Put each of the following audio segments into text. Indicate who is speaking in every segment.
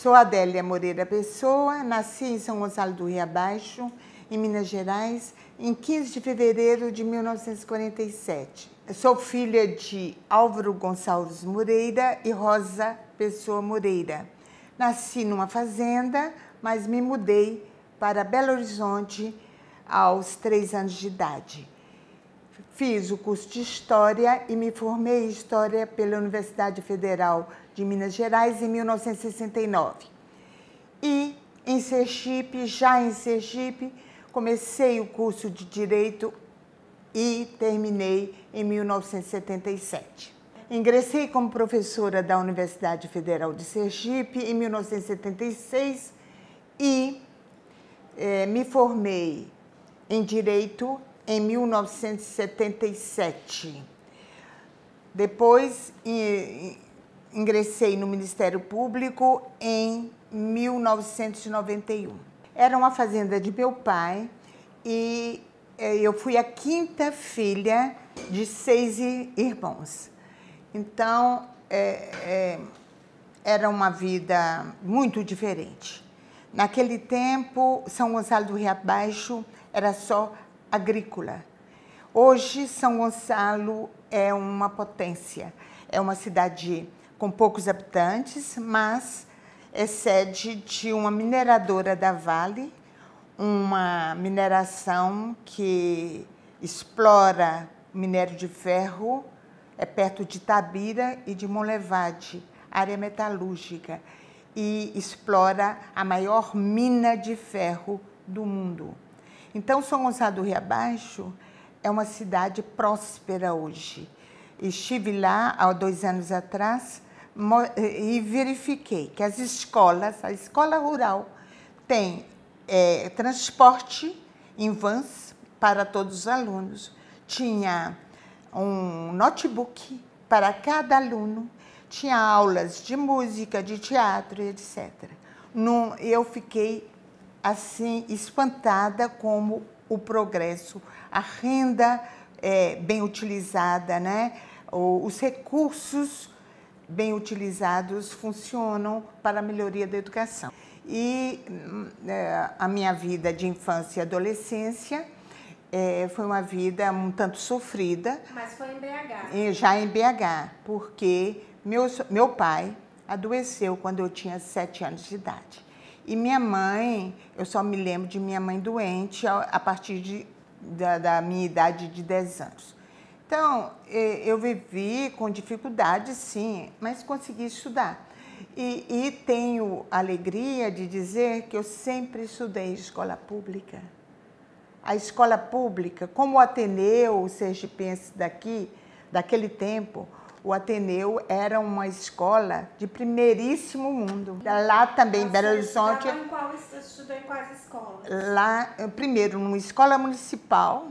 Speaker 1: Sou Adélia Moreira Pessoa, nasci em São Gonçalo do Rio Abaixo, em Minas Gerais, em 15 de fevereiro de 1947. Eu sou filha de Álvaro Gonçalves Moreira e Rosa Pessoa Moreira. Nasci numa fazenda, mas me mudei para Belo Horizonte aos 3 anos de idade. Fiz o curso de História e me formei em História pela Universidade Federal de Minas Gerais em 1969. E em Sergipe, comecei o curso de Direito e terminei em 1977. Ingressei como professora da Universidade Federal de Sergipe em 1976 e me formei em Direito em 1977. Depois, ingressei no Ministério Público em 1991. Era uma fazenda de meu pai e eu fui a 5ª filha de 6 irmãos. Então, era uma vida muito diferente. Naquele tempo, São Gonçalo do Rio Abaixo era só agrícola. Hoje, São Gonçalo é uma potência. É uma cidade com poucos habitantes, mas é sede de uma mineradora da Vale, uma mineração que explora minério de ferro, é perto de Itabira e de Monlevade, área metalúrgica, e explora a maior mina de ferro do mundo. Então, São Gonçalo do Rio Abaixo é uma cidade próspera hoje. Estive lá há 2 anos atrás e verifiquei que as escolas, a escola rural, tem transporte em vans para todos os alunos. Tinha um notebook para cada aluno, tinha aulas de música, de teatro, etc. Eu fiquei assim espantada como o progresso, a renda bem utilizada, né? Os recursos bem utilizados funcionam para a melhoria da educação. E a minha vida de infância e adolescência foi uma vida um tanto sofrida.
Speaker 2: Mas foi em BH?
Speaker 1: Já em BH, porque meu pai adoeceu quando eu tinha 7 anos de idade. E minha mãe, eu só me lembro de minha mãe doente a partir da minha idade de 10 anos. Então, eu vivi com dificuldade, sim, mas consegui estudar. E tenho a alegria de dizer que eu sempre estudei escola pública. A escola pública, como o Ateneu, o sergipense daquele tempo, o Ateneu era uma escola de primeiríssimo mundo. Lá também, em Belo Horizonte.
Speaker 2: Você estudou em quais escolas?
Speaker 1: Lá, primeiro numa escola municipal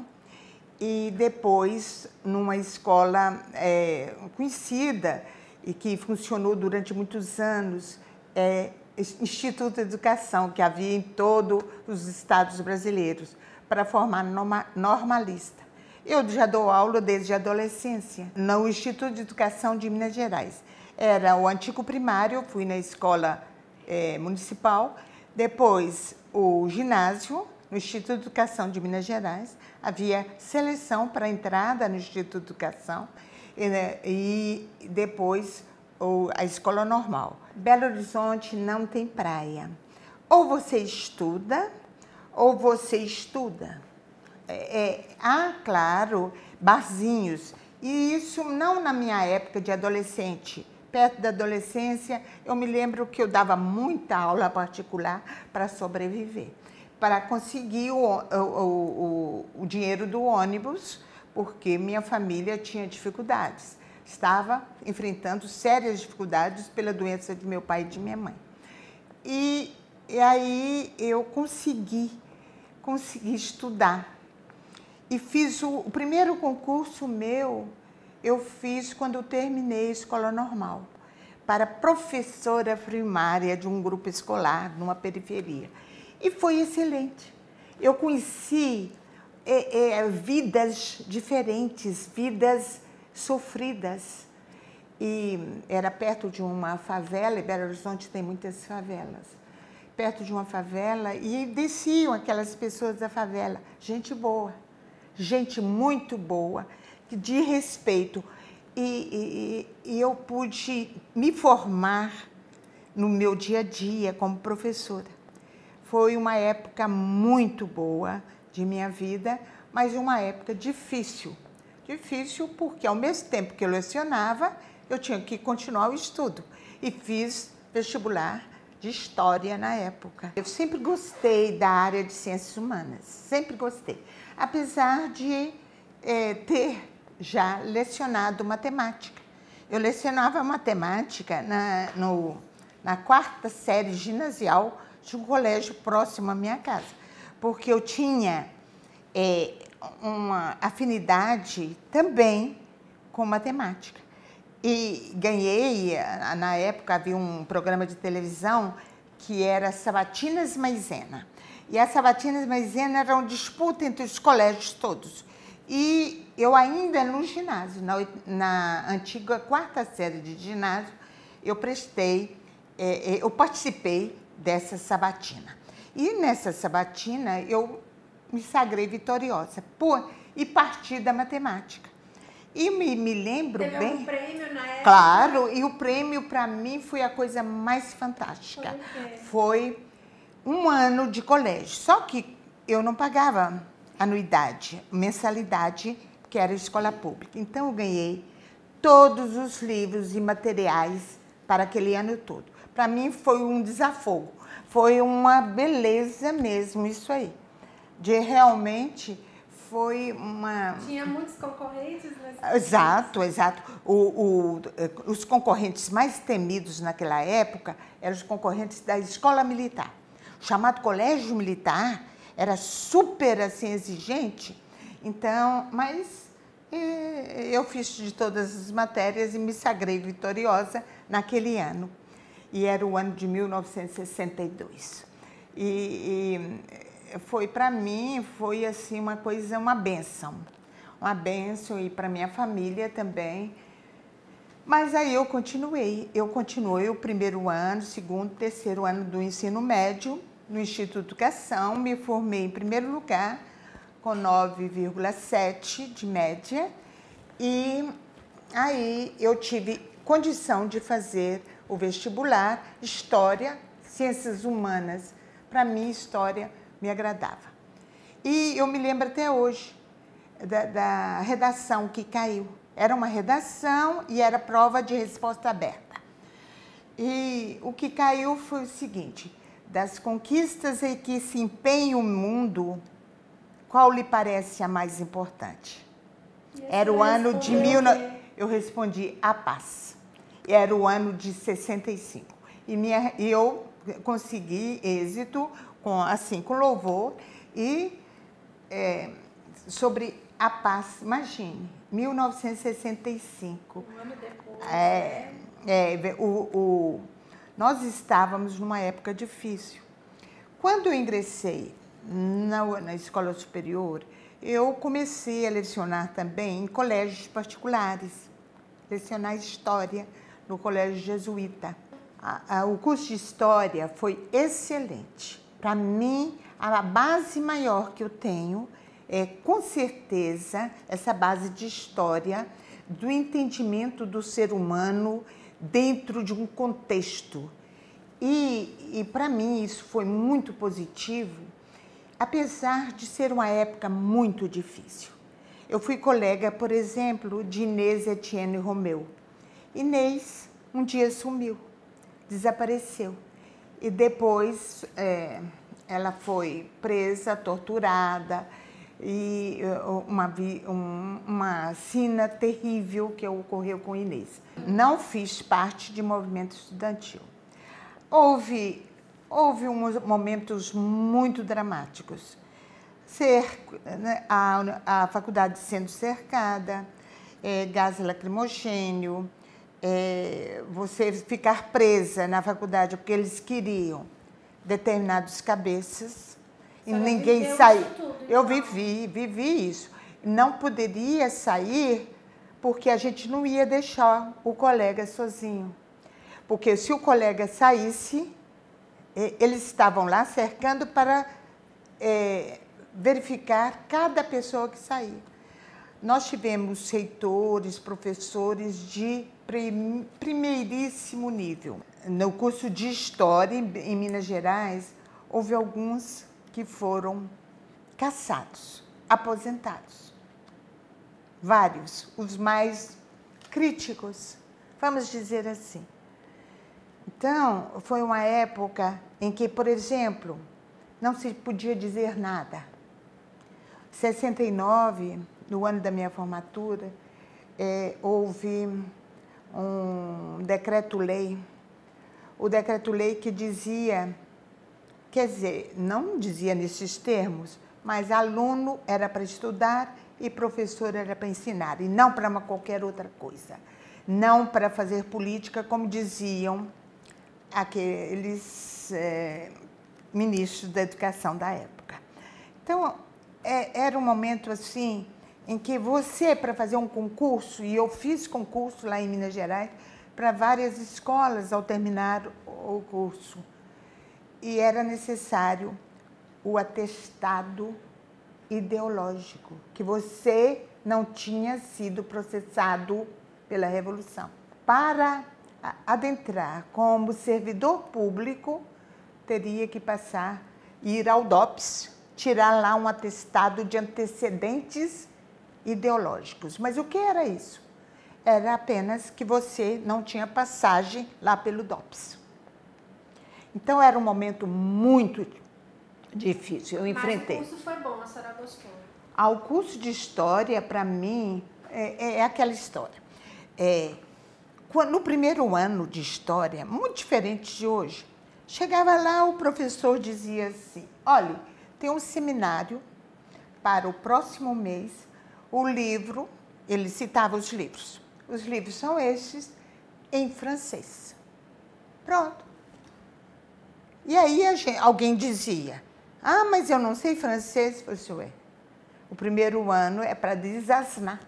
Speaker 1: e depois numa escola conhecida e que funcionou durante muitos anos, Instituto de Educação, que havia em todos os estados brasileiros, para formar normalista. Eu já dou aula desde a adolescência, no Instituto de Educação de Minas Gerais. Era o antigo primário, eu fui na escola municipal, depois o ginásio, no Instituto de Educação de Minas Gerais, havia seleção para entrada no Instituto de Educação e depois a escola normal. Belo Horizonte não tem praia. Ou você estuda, ou você estuda. Claro, barzinhos. E isso não na minha época de adolescente. Perto da adolescência, eu me lembro que eu dava muita aula particular para sobreviver, para conseguir o dinheiro do ônibus, porque minha família tinha dificuldades. Estava enfrentando sérias dificuldades pela doença de meu pai e de minha mãe. E aí eu consegui estudar. E fiz o primeiro concurso meu, eu fiz quando eu terminei a escola normal, para professora primária de um grupo escolar, numa periferia. E foi excelente. Eu conheci vidas diferentes, vidas sofridas. e era perto de uma favela, e Belo Horizonte tem muitas favelas, perto de uma favela, e desciam aquelas pessoas da favela, gente boa, gente muito boa, de respeito. E eu pude me formar no meu dia a dia como professora. Foi uma época muito boa de minha vida, mas uma época difícil. Difícil porque, ao mesmo tempo que eu lecionava, eu tinha que continuar o estudo. E fiz vestibular de História na época. Eu sempre gostei da área de Ciências Humanas, sempre gostei. Apesar de ter já lecionado matemática. Eu lecionava matemática na 4ª série ginasial de um colégio próximo à minha casa, porque eu tinha uma afinidade também com matemática. E ganhei, na época havia um programa de televisão que era Sabatinas Maisena. E as Sabatinas Maisena era uma disputa entre os colégios todos. E eu ainda no ginásio, na antiga 4ª série de ginásio, eu participei dessa sabatina. E nessa sabatina eu me sagrei vitoriosa e parti da matemática. E me lembro
Speaker 2: Teve
Speaker 1: bem...
Speaker 2: algum prêmio na época?
Speaker 1: Claro, e o prêmio para mim foi a coisa mais fantástica. Foi um ano de colégio, só que eu não pagava anuidade, mensalidade, que era escola pública. Então eu ganhei todos os livros e materiais para aquele ano todo. Para mim foi um desafogo, foi uma beleza mesmo isso aí. Realmente foi uma...
Speaker 2: Tinha muitos concorrentes nesse
Speaker 1: Exato. Os concorrentes mais temidos naquela época eram os concorrentes da escola militar. O chamado colégio militar era super assim, exigente, então, mas eu fiz de todas as matérias e me sagrei vitoriosa naquele ano. E era o ano de 1962. Foi para mim, foi assim uma coisa, uma bênção e para minha família também. Mas aí eu continuei o primeiro ano, segundo, terceiro ano do ensino médio no Instituto de Educação, me formei em primeiro lugar com 9,7 de média e aí eu tive condição de fazer o vestibular, História, Ciências Humanas. Para mim, História me agradava. E eu me lembro até hoje da redação que caiu. Era uma redação e era prova de resposta aberta. E o que caiu foi o seguinte: das conquistas em que se empenha o mundo, qual lhe parece a mais importante? Era o ano de eu respondi a paz. Era o ano de 65. E eu consegui êxito com louvor e sobre a paz, imagine, 1965.
Speaker 2: Um ano depois.
Speaker 1: Nós estávamos numa época difícil. Quando eu ingressei na escola superior, eu comecei a lecionar também em colégios particulares, lecionar História no colégio jesuíta. O curso de História foi excelente. Para mim, a base maior que eu tenho é, com certeza, essa base de História, do entendimento do ser humano dentro de um contexto. E para mim isso foi muito positivo, apesar de ser uma época muito difícil. Eu fui colega, por exemplo, de Inês Etienne Romeu. Inês um dia sumiu, desapareceu. E depois ela foi presa, torturada, e uma cena terrível que ocorreu com Inês. Não fiz parte de movimento estudantil. Houve uns momentos muito dramáticos. A faculdade sendo cercada, gás lacrimogênio, você ficar presa na faculdade porque eles queriam determinados cabeças e ninguém saiu. Eu vivi isso. Não poderia sair porque a gente não ia deixar o colega sozinho. Porque se o colega saísse, eles estavam lá cercando para verificar cada pessoa que saía. Nós tivemos reitores, professores de primeiríssimo nível. No curso de História, em Minas Gerais, houve alguns que foram cassados, aposentados. Vários, os mais críticos, vamos dizer assim. Então, foi uma época em que, por exemplo, não se podia dizer nada. Em 69, no ano da minha formatura, houve um decreto-lei. O decreto-lei que dizia, quer dizer, não dizia nesses termos, mas aluno era para estudar e professor era para ensinar, e não para qualquer outra coisa. Não para fazer política, como diziam aqueles ministros da educação da época. Então, era um momento assim, em que você, para fazer um concurso, e eu fiz concurso lá em Minas Gerais, para várias escolas ao terminar o curso, e era necessário o atestado ideológico, que você não tinha sido processado pela Revolução. Para adentrar como servidor público, teria que ir ao DOPS, tirar lá um atestado de antecedentes ideológicos. Mas o que era isso? Era apenas que você não tinha passagem lá pelo DOPS. Então, era um momento muito difícil, eu enfrentei.
Speaker 2: Mas o curso foi bom, a senhora gostou?
Speaker 1: O curso de História, para mim, é aquela história. No primeiro ano de História, muito diferente de hoje, chegava lá, o professor dizia assim, olha, tem um seminário para o próximo mês, o livro, ele citava os livros. Os livros são estes, em francês. Pronto. E aí alguém dizia, mas eu não sei francês. Eu falei, o primeiro ano é para desasnar.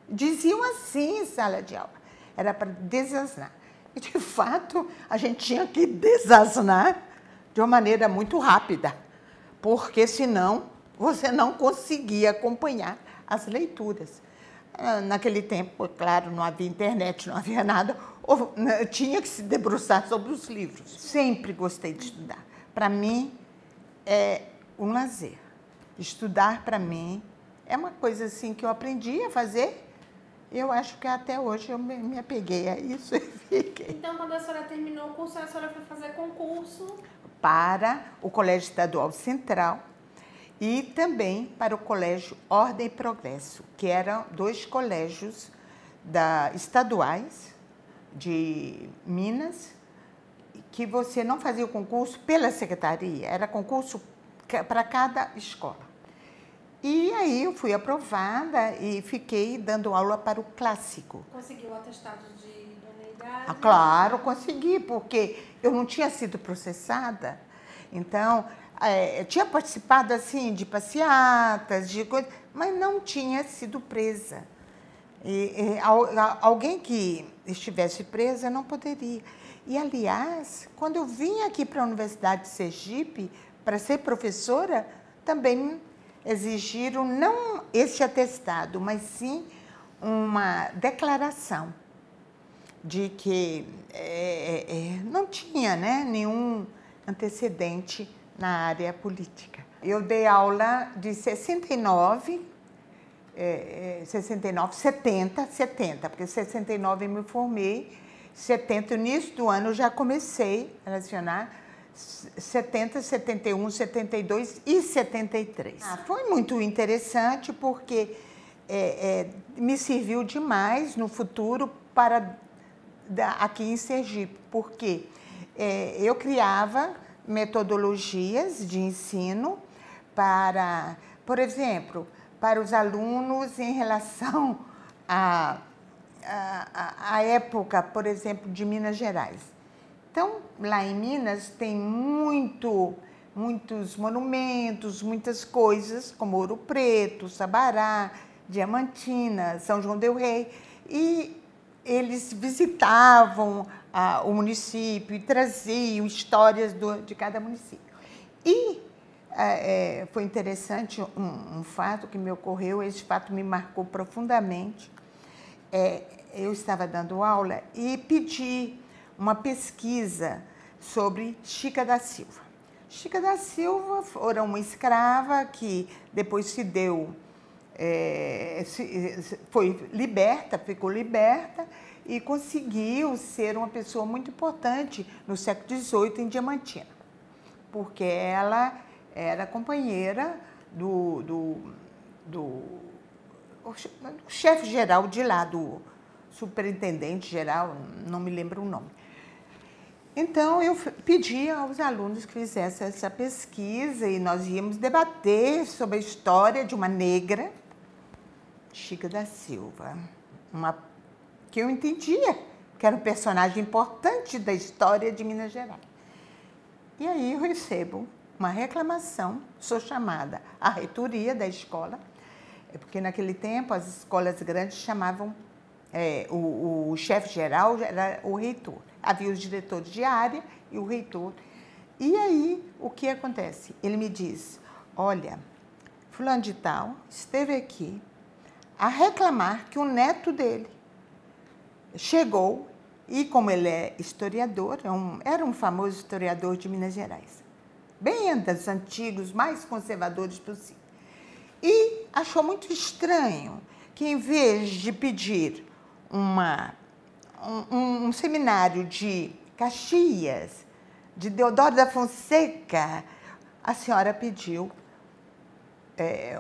Speaker 1: Diziam assim em sala de aula, era para desasnar. E, de fato, a gente tinha que desasnar de uma maneira muito rápida, porque senão você não conseguia acompanhar as leituras. Naquele tempo, claro, não havia internet, não havia nada, tinha que se debruçar sobre os livros. Sempre gostei de estudar. Para mim, é um lazer. Estudar, para mim, é uma coisa assim que eu aprendi a fazer. Eu acho que até hoje eu me apeguei a isso e fiquei.
Speaker 2: Então, quando a senhora terminou o curso, a senhora foi fazer concurso?
Speaker 1: Para o Colégio Estadual Central e também para o Colégio Ordem e Progresso, que eram dois colégios estaduais de Minas, que você não fazia o concurso pela secretaria, era concurso para cada escola. E aí eu fui aprovada e fiquei dando aula para o clássico.
Speaker 2: Conseguiu o atestado de idoneidade?
Speaker 1: Claro, consegui, porque eu não tinha sido processada. Então, eu tinha participado assim de passeatas, de coisas, mas não tinha sido presa. Alguém que estivesse presa não poderia. E, aliás, quando eu vim aqui para a Universidade de Sergipe para ser professora, também exigiram não esse atestado, mas sim uma declaração de que não tinha nenhum antecedente na área política. Eu dei aula de 69, 70, porque em 69 eu me formei, 70, no início do ano eu já comecei a lecionar, 70, 71, 72 e 73. Foi muito interessante porque me serviu demais no futuro para aqui em Sergipe, porque eu criava metodologias de ensino para, por exemplo, para os alunos em relação à época, por exemplo, de Minas Gerais. Então, lá em Minas tem muitos monumentos, muitas coisas, como Ouro Preto, Sabará, Diamantina, São João del Rei, e eles visitavam o município e traziam histórias de cada município. E foi interessante um fato que me ocorreu, esse fato me marcou profundamente. Eu estava dando aula e pedi uma pesquisa sobre Chica da Silva. Chica da Silva era uma escrava que depois foi liberta, ficou liberta e conseguiu ser uma pessoa muito importante no século XVIII em Diamantina, porque ela era companheira do chefe geral de lá, do superintendente geral, não me lembro o nome. Então, eu pedi aos alunos que fizessem essa pesquisa e nós íamos debater sobre a história de uma negra, Chica da Silva, que eu entendia que era um personagem importante da história de Minas Gerais. E aí eu recebo uma reclamação, sou chamada à reitoria da escola, porque naquele tempo as escolas grandes chamavam, o chefe geral era o reitor. Havia os diretores de área e o reitor. E aí, o que acontece? Ele me diz, olha, fulano de tal esteve aqui a reclamar que o neto dele chegou, e como ele é historiador, era um famoso historiador de Minas Gerais, bem dos antigos, mais conservadores possível, e achou muito estranho que, em vez de pedir um seminário de Caxias, de Deodoro da Fonseca, a senhora pediu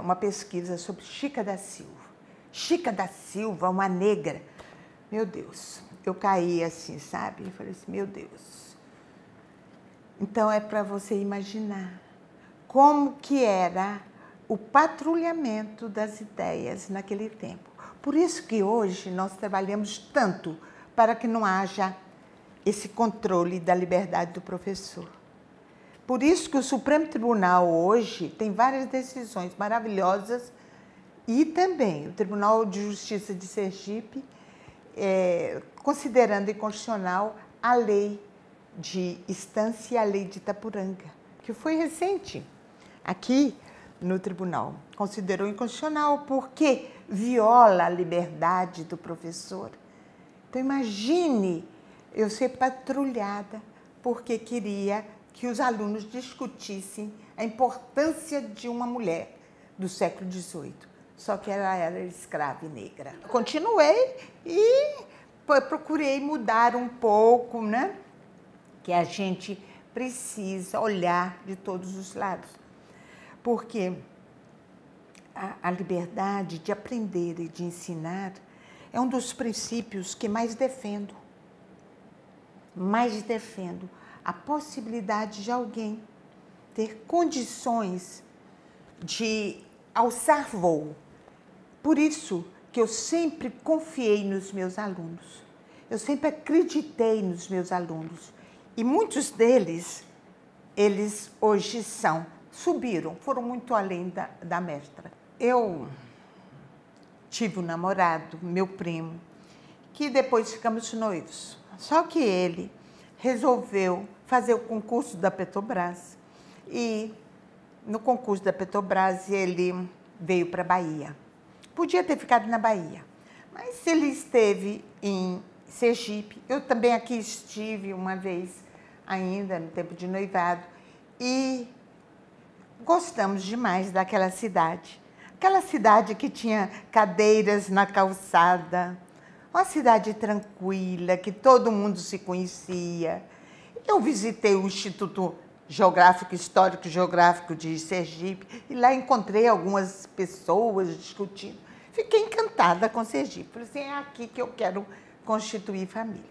Speaker 1: uma pesquisa sobre Chica da Silva. Chica da Silva, uma negra. Meu Deus, eu caí assim, sabe? Eu falei assim, meu Deus. Então, é para você imaginar como que era o patrulhamento das ideias naquele tempo. Por isso que hoje nós trabalhamos tanto para que não haja esse controle da liberdade do professor. Por isso que o Supremo Tribunal hoje tem várias decisões maravilhosas e também o Tribunal de Justiça de Sergipe, considerando inconstitucional a lei de Estância e a lei de Itapuranga, que foi recente aqui no tribunal. Considerou inconstitucional porque viola a liberdade do professor. Então, imagine eu ser patrulhada porque queria que os alunos discutissem a importância de uma mulher do século XVIII. Só que ela era escrava e negra. Continuei e procurei mudar um pouco, né? Que a gente precisa olhar de todos os lados. Porque a liberdade de aprender e de ensinar é um dos princípios que mais defendo. Mais defendo a possibilidade de alguém ter condições de alçar voo. Por isso que eu sempre confiei nos meus alunos. Eu sempre acreditei nos meus alunos. E muitos deles, eles hoje subiram, foram muito além da mestra. Eu tive um namorado, meu primo, que depois ficamos noivos. Só que ele resolveu fazer o concurso da Petrobras. E no concurso da Petrobras ele veio para a Bahia. Podia ter ficado na Bahia, mas ele esteve em Sergipe. Eu também aqui estive uma vez ainda, no tempo de noivado, e gostamos demais daquela cidade. Aquela cidade que tinha cadeiras na calçada, uma cidade tranquila, que todo mundo se conhecia. Eu visitei o Instituto Histórico Geográfico de Sergipe e lá encontrei algumas pessoas discutindo. Fiquei encantada com Sergipe. Falei assim, é aqui que eu quero constituir família.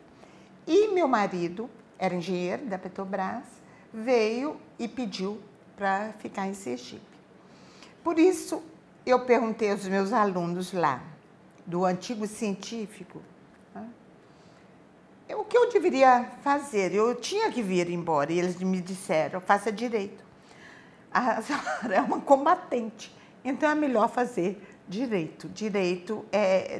Speaker 1: E meu marido era engenheiro da Petrobras, veio e pediu para ficar em Sergipe. Por isso, eu perguntei aos meus alunos lá, do antigo científico, o que eu deveria fazer. Eu tinha que vir embora e eles me disseram, faça direito. A senhora é uma combatente, então é melhor fazer Direito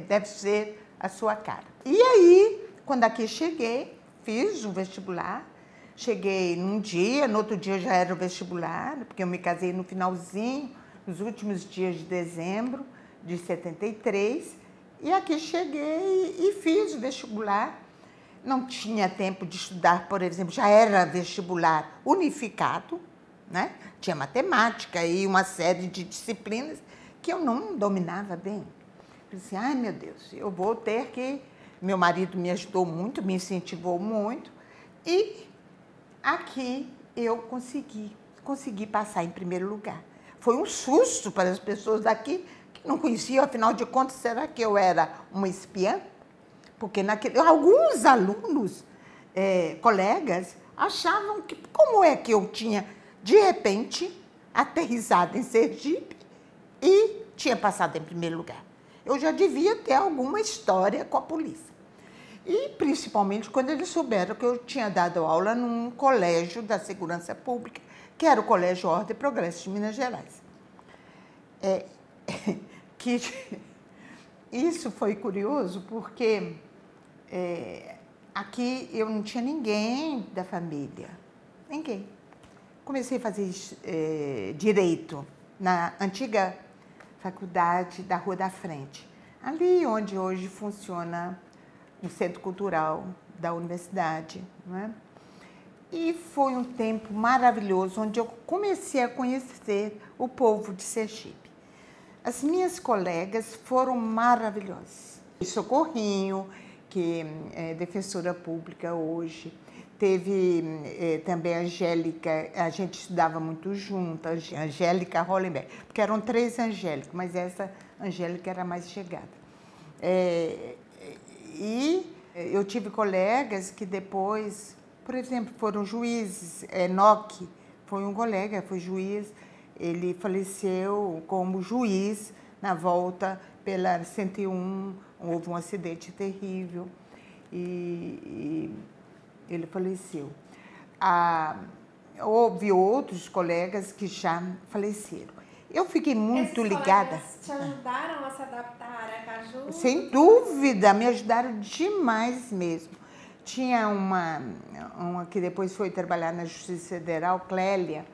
Speaker 1: deve ser a sua cara. E aí, quando aqui cheguei, fiz o vestibular. Cheguei num dia, no outro dia já era o vestibular, porque eu me casei no finalzinho, nos últimos dias de dezembro de 73. E aqui cheguei e fiz o vestibular. Não tinha tempo de estudar, por exemplo, já era vestibular unificado, né? Tinha matemática e uma série de disciplinas que eu não dominava bem. Eu disse, ai meu Deus, eu vou ter que... Meu marido me ajudou muito, me incentivou muito e aqui eu consegui passar em primeiro lugar. Foi um susto para as pessoas daqui que não conheciam, afinal de contas, será que eu era uma espiã? Porque alguns alunos, colegas, achavam que como é que eu tinha, de repente, aterrissado em Sergipe e tinha passado em primeiro lugar. Eu já devia ter alguma história com a polícia. E, principalmente, quando eles souberam que eu tinha dado aula num colégio da segurança pública, que era o Colégio Ordem e Progresso de Minas Gerais. Isso foi curioso, porque aqui eu não tinha ninguém da família. Ninguém. Comecei a fazer direito na antiga faculdade da Rua da Frente, ali onde hoje funciona o Centro Cultural da Universidade, não é? E foi um tempo maravilhoso, onde eu comecei a conhecer o povo de Sergipe. As minhas colegas foram maravilhosas. Socorrinho, que é defensora pública hoje, teve também a Angélica, a gente estudava muito junto, a Angélica Hollenberg, porque eram 3 Angélicas, mas essa Angélica era mais chegada. E eu tive colegas que depois, por exemplo, foram juízes. Enoque foi um colega, foi juiz, ele faleceu como juiz na volta pela 101, houve um acidente terrível e ele faleceu. Houve outros colegas que já faleceram. Eu fiquei muito ligada.
Speaker 2: Esses colegas te ajudaram a se adaptar a Aracaju?
Speaker 1: Sem dúvida, me ajudaram demais mesmo. Tinha uma que depois foi trabalhar na Justiça Federal, Clélia,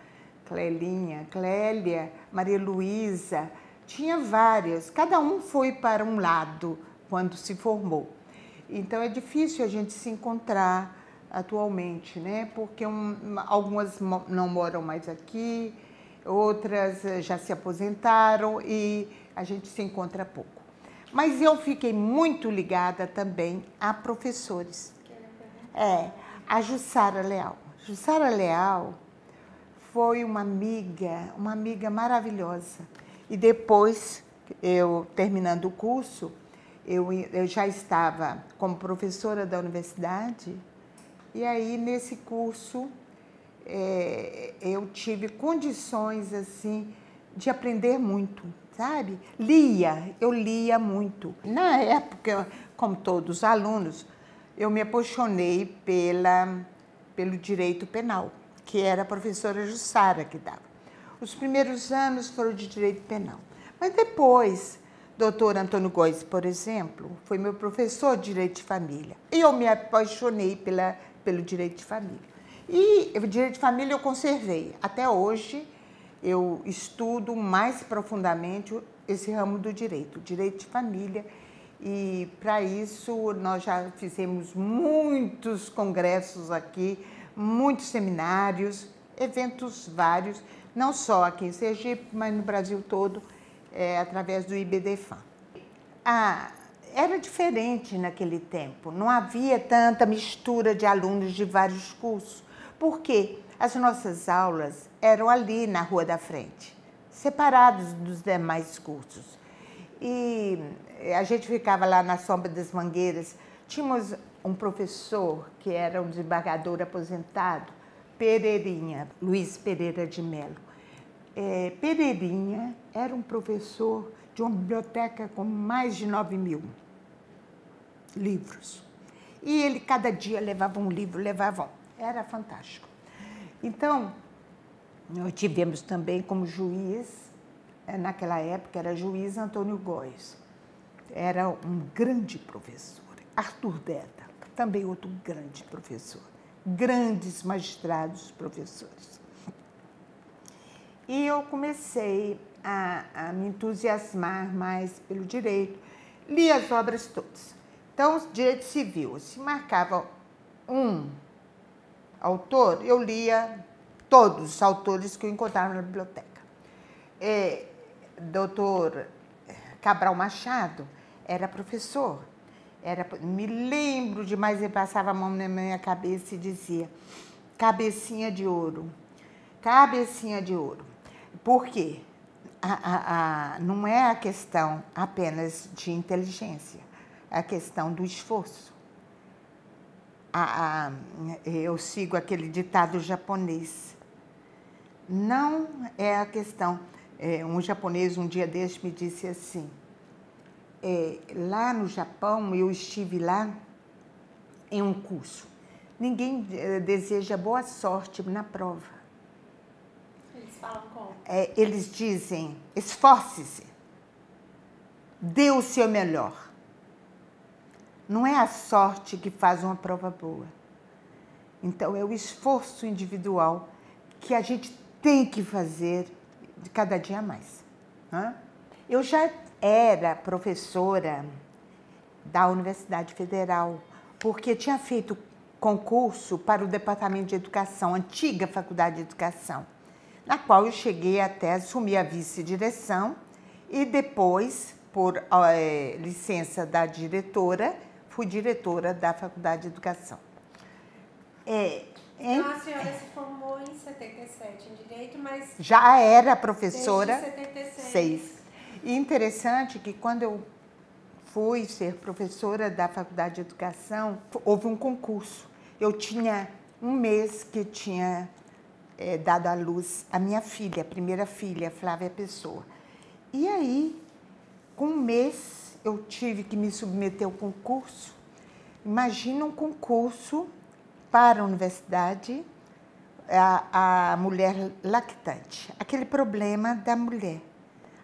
Speaker 1: Maria Luísa, tinha várias. Cada um foi para um lado quando se formou. Então é difícil a gente se encontrar atualmente, né? Porque algumas não moram mais aqui, outras já se aposentaram e a gente se encontra pouco. Mas eu fiquei muito ligada também a professores. A Jussara Leal. Jussara Leal foi uma amiga maravilhosa. E depois, eu terminando o curso, eu já estava como professora da universidade. E aí, nesse curso, eu tive condições, assim, de aprender muito, sabe? Eu lia muito. Na época, como todos os alunos, eu me apaixonei pelo direito penal, que era a professora Jussara que dava. Os primeiros anos foram de direito penal. Mas depois, doutor Antônio Góes, por exemplo, foi meu professor de direito de família. E eu me apaixonei pelo direito de família. E o direito de família eu conservei. Até hoje, eu estudo mais profundamente esse ramo do direito de família. E, para isso, nós já fizemos muitos congressos aqui, muitos seminários, eventos vários, não só aqui em Sergipe, mas no Brasil todo, através do IBDFAM. Era diferente naquele tempo, não havia tanta mistura de alunos de vários cursos, porque as nossas aulas eram ali na Rua da Frente, separadas dos demais cursos. E a gente ficava lá na sombra das mangueiras. Tínhamos um professor que era um desembargador aposentado, Pereirinha, Luiz Pereira de Melo. Pereirinha era um professor de uma biblioteca com mais de 9.000 livros. E ele, cada dia, levava um livro, era fantástico. Então, nós tivemos também como juiz naquela época era juiz Antônio Góes. Era um grande professor. Arthur Deda, também outro grande professor. Grandes magistrados professores. E eu comecei a me entusiasmar mais pelo direito. Li as obras todas. Então, direito civil, se marcava um autor, eu lia todos os autores que eu encontrava na biblioteca. Doutor Cabral Machado era professor. Me lembro demais, ele passava a mão na minha cabeça e dizia: cabecinha de ouro, cabecinha de ouro. Por quê? Não é a questão apenas de inteligência, é a questão do esforço. Eu sigo aquele ditado japonês. Não é a questão. Um japonês, um dia desse, me disse assim: lá no Japão, eu estive lá em um curso. Ninguém deseja boa sorte na prova.
Speaker 2: Eles falam como?
Speaker 1: Eles dizem: esforce-se, dê o seu melhor. Não é a sorte que faz uma prova boa. Então, é o esforço individual que a gente tem que fazer de cada dia mais. Eu já era professora da Universidade Federal, porque tinha feito concurso para o Departamento de Educação, antiga Faculdade de Educação, na qual eu cheguei até assumir a vice-direção e depois, por licença da diretora, fui diretora da Faculdade de Educação.
Speaker 2: Então, a senhora se formou em 77 em Direito, mas...
Speaker 1: Já era professora.
Speaker 2: Desde 76.
Speaker 1: E interessante que quando eu fui ser professora da Faculdade de Educação, houve um concurso. Eu tinha um mês que tinha dado à luz a minha filha, a primeira filha, Flávia Pessoa. E aí, com um mês, eu tive que me submeter ao concurso. Imagina um concurso para a universidade, a mulher lactante. Aquele problema da mulher.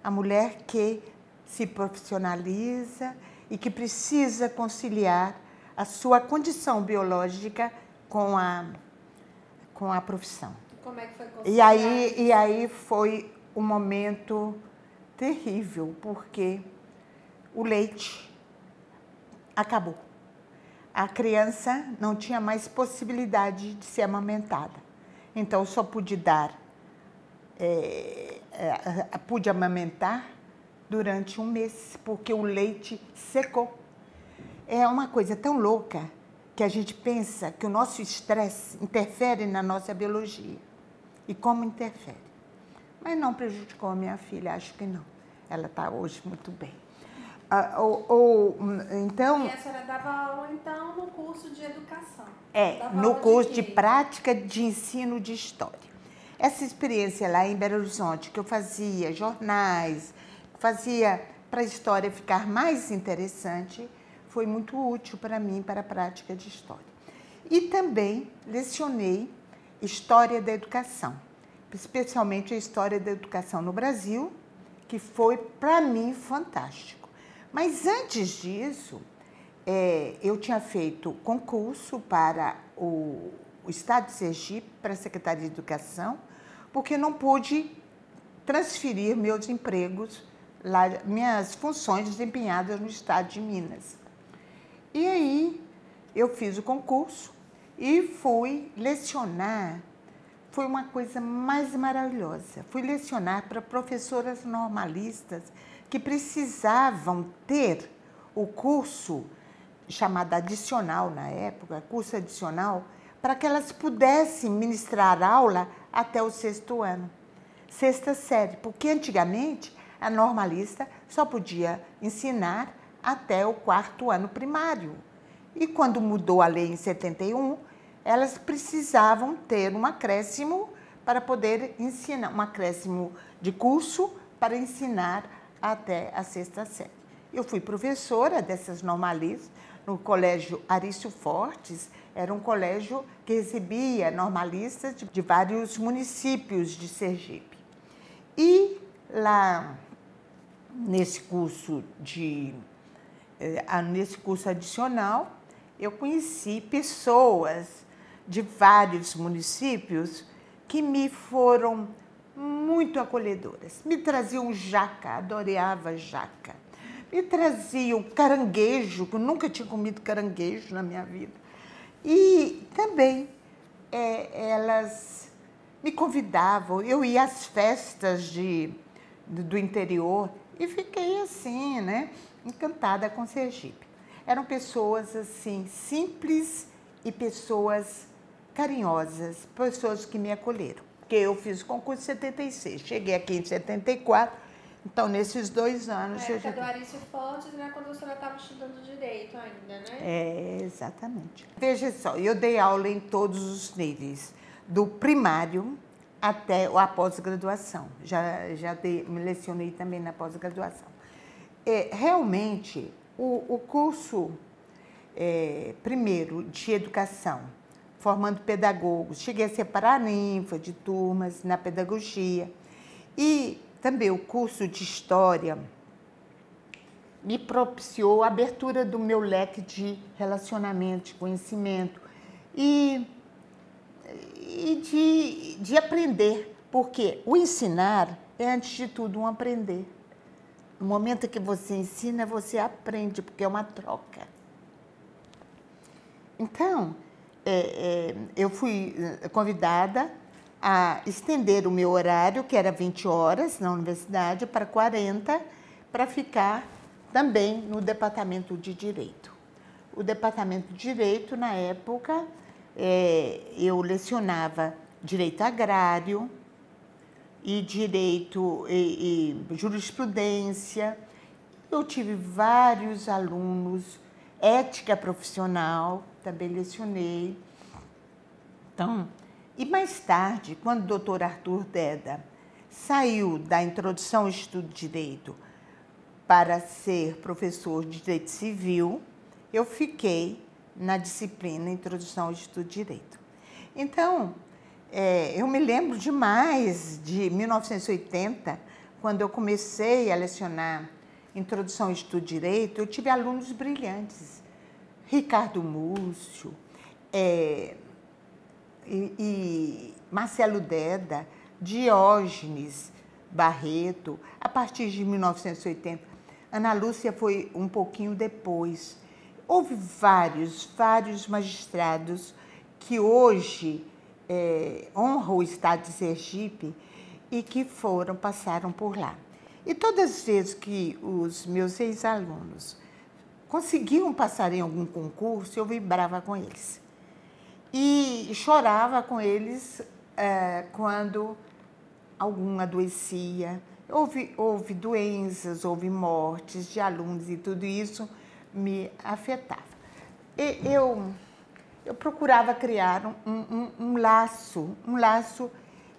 Speaker 1: A mulher que se profissionaliza e que precisa conciliar a sua condição biológica com a profissão.
Speaker 2: Como é que foi conciliar?
Speaker 1: E aí foi um momento terrível, porque o leite acabou. A criança não tinha mais possibilidade de ser amamentada. Então, eu só pude pude amamentar durante um mês, porque o leite secou. É uma coisa tão louca que a gente pensa que o nosso estresse interfere na nossa biologia. E como interfere? Mas não prejudicou a minha filha, acho que não. Ela está hoje muito bem. Então,
Speaker 2: e a senhora dava aula, então, no curso de educação?
Speaker 1: No curso de prática de ensino de história. Essa experiência lá em Belo Horizonte, que eu fazia jornais, fazia para a história ficar mais interessante, foi muito útil para mim, para a prática de história. E também lecionei História da Educação, especialmente a História da Educação no Brasil, que foi, para mim, fantástico. Mas antes disso, eu tinha feito concurso para o Estado de Sergipe, para a Secretaria de Educação, porque não pude transferir meus empregos, minhas funções desempenhadas no Estado de Minas. E aí, eu fiz o concurso e fui lecionar. Foi uma coisa mais maravilhosa. Fui lecionar para professoras normalistas que precisavam ter o curso chamado adicional na época, curso adicional, para que elas pudessem ministrar aula até o 6º ano, 6ª série, porque antigamente a normalista só podia ensinar até o 4º ano primário. E quando mudou a lei em 71, elas precisavam ter um acréscimo para poder ensinar, um acréscimo de curso para ensinar até a 6ª série. Eu fui professora dessas normalistas no Colégio Arício Fortes, era um colégio que recebia normalistas de vários municípios de Sergipe. E Lá, nesse curso adicional, eu conheci pessoas de vários municípios que me foram muito acolhedoras. Me traziam jaca, adorava jaca. Me traziam caranguejo, que eu nunca tinha comido caranguejo na minha vida. E também elas me convidavam, eu ia às festas do interior e fiquei assim, né, encantada com Sergipe. Eram pessoas assim, simples e pessoas carinhosas, pessoas que me acolheram. Porque eu fiz o concurso em 76, cheguei aqui em 74, então nesses 2 anos...
Speaker 2: Na época do Arício Fontes, né, quando você estava estudando Direito ainda, né?
Speaker 1: Exatamente. Veja só, eu dei aula em todos os níveis, do primário até a pós-graduação. Me lecionei também na pós-graduação. Realmente, o curso, primeiro, de educação, formando pedagogos, cheguei a separar ninfa de turmas na pedagogia, e também o curso de história me propiciou a abertura do meu leque de relacionamento, de conhecimento e de aprender, porque o ensinar é, antes de tudo, um aprender. No momento que você ensina, você aprende, porque é uma troca. Então, eu fui convidada a estender o meu horário, que era 20 horas na universidade, para 40, para ficar também no Departamento de Direito. O Departamento de Direito, na época, eu lecionava Direito Agrário e Direito e Jurisprudência. Eu tive vários alunos, Ética Profissional, também lecionei. Então, e mais tarde, quando o doutor Arthur Deda saiu da Introdução ao Estudo de Direito para ser professor de Direito Civil, eu fiquei na disciplina Introdução ao Estudo de Direito. Então, eu me lembro demais de 1980, quando eu comecei a lecionar Introdução ao Estudo de Direito, eu tive alunos brilhantes. Ricardo Múcio, e Marcelo Deda, Diógenes Barreto, a partir de 1980. Ana Lúcia foi um pouquinho depois. Houve vários magistrados que hoje honram o estado de Sergipe e que passaram por lá. E todas as vezes que os meus ex-alunos conseguiam passar em algum concurso, eu vibrava com eles. E chorava com eles quando algum adoecia. Houve doenças, houve mortes de alunos e tudo isso me afetava. Eu procurava criar um laço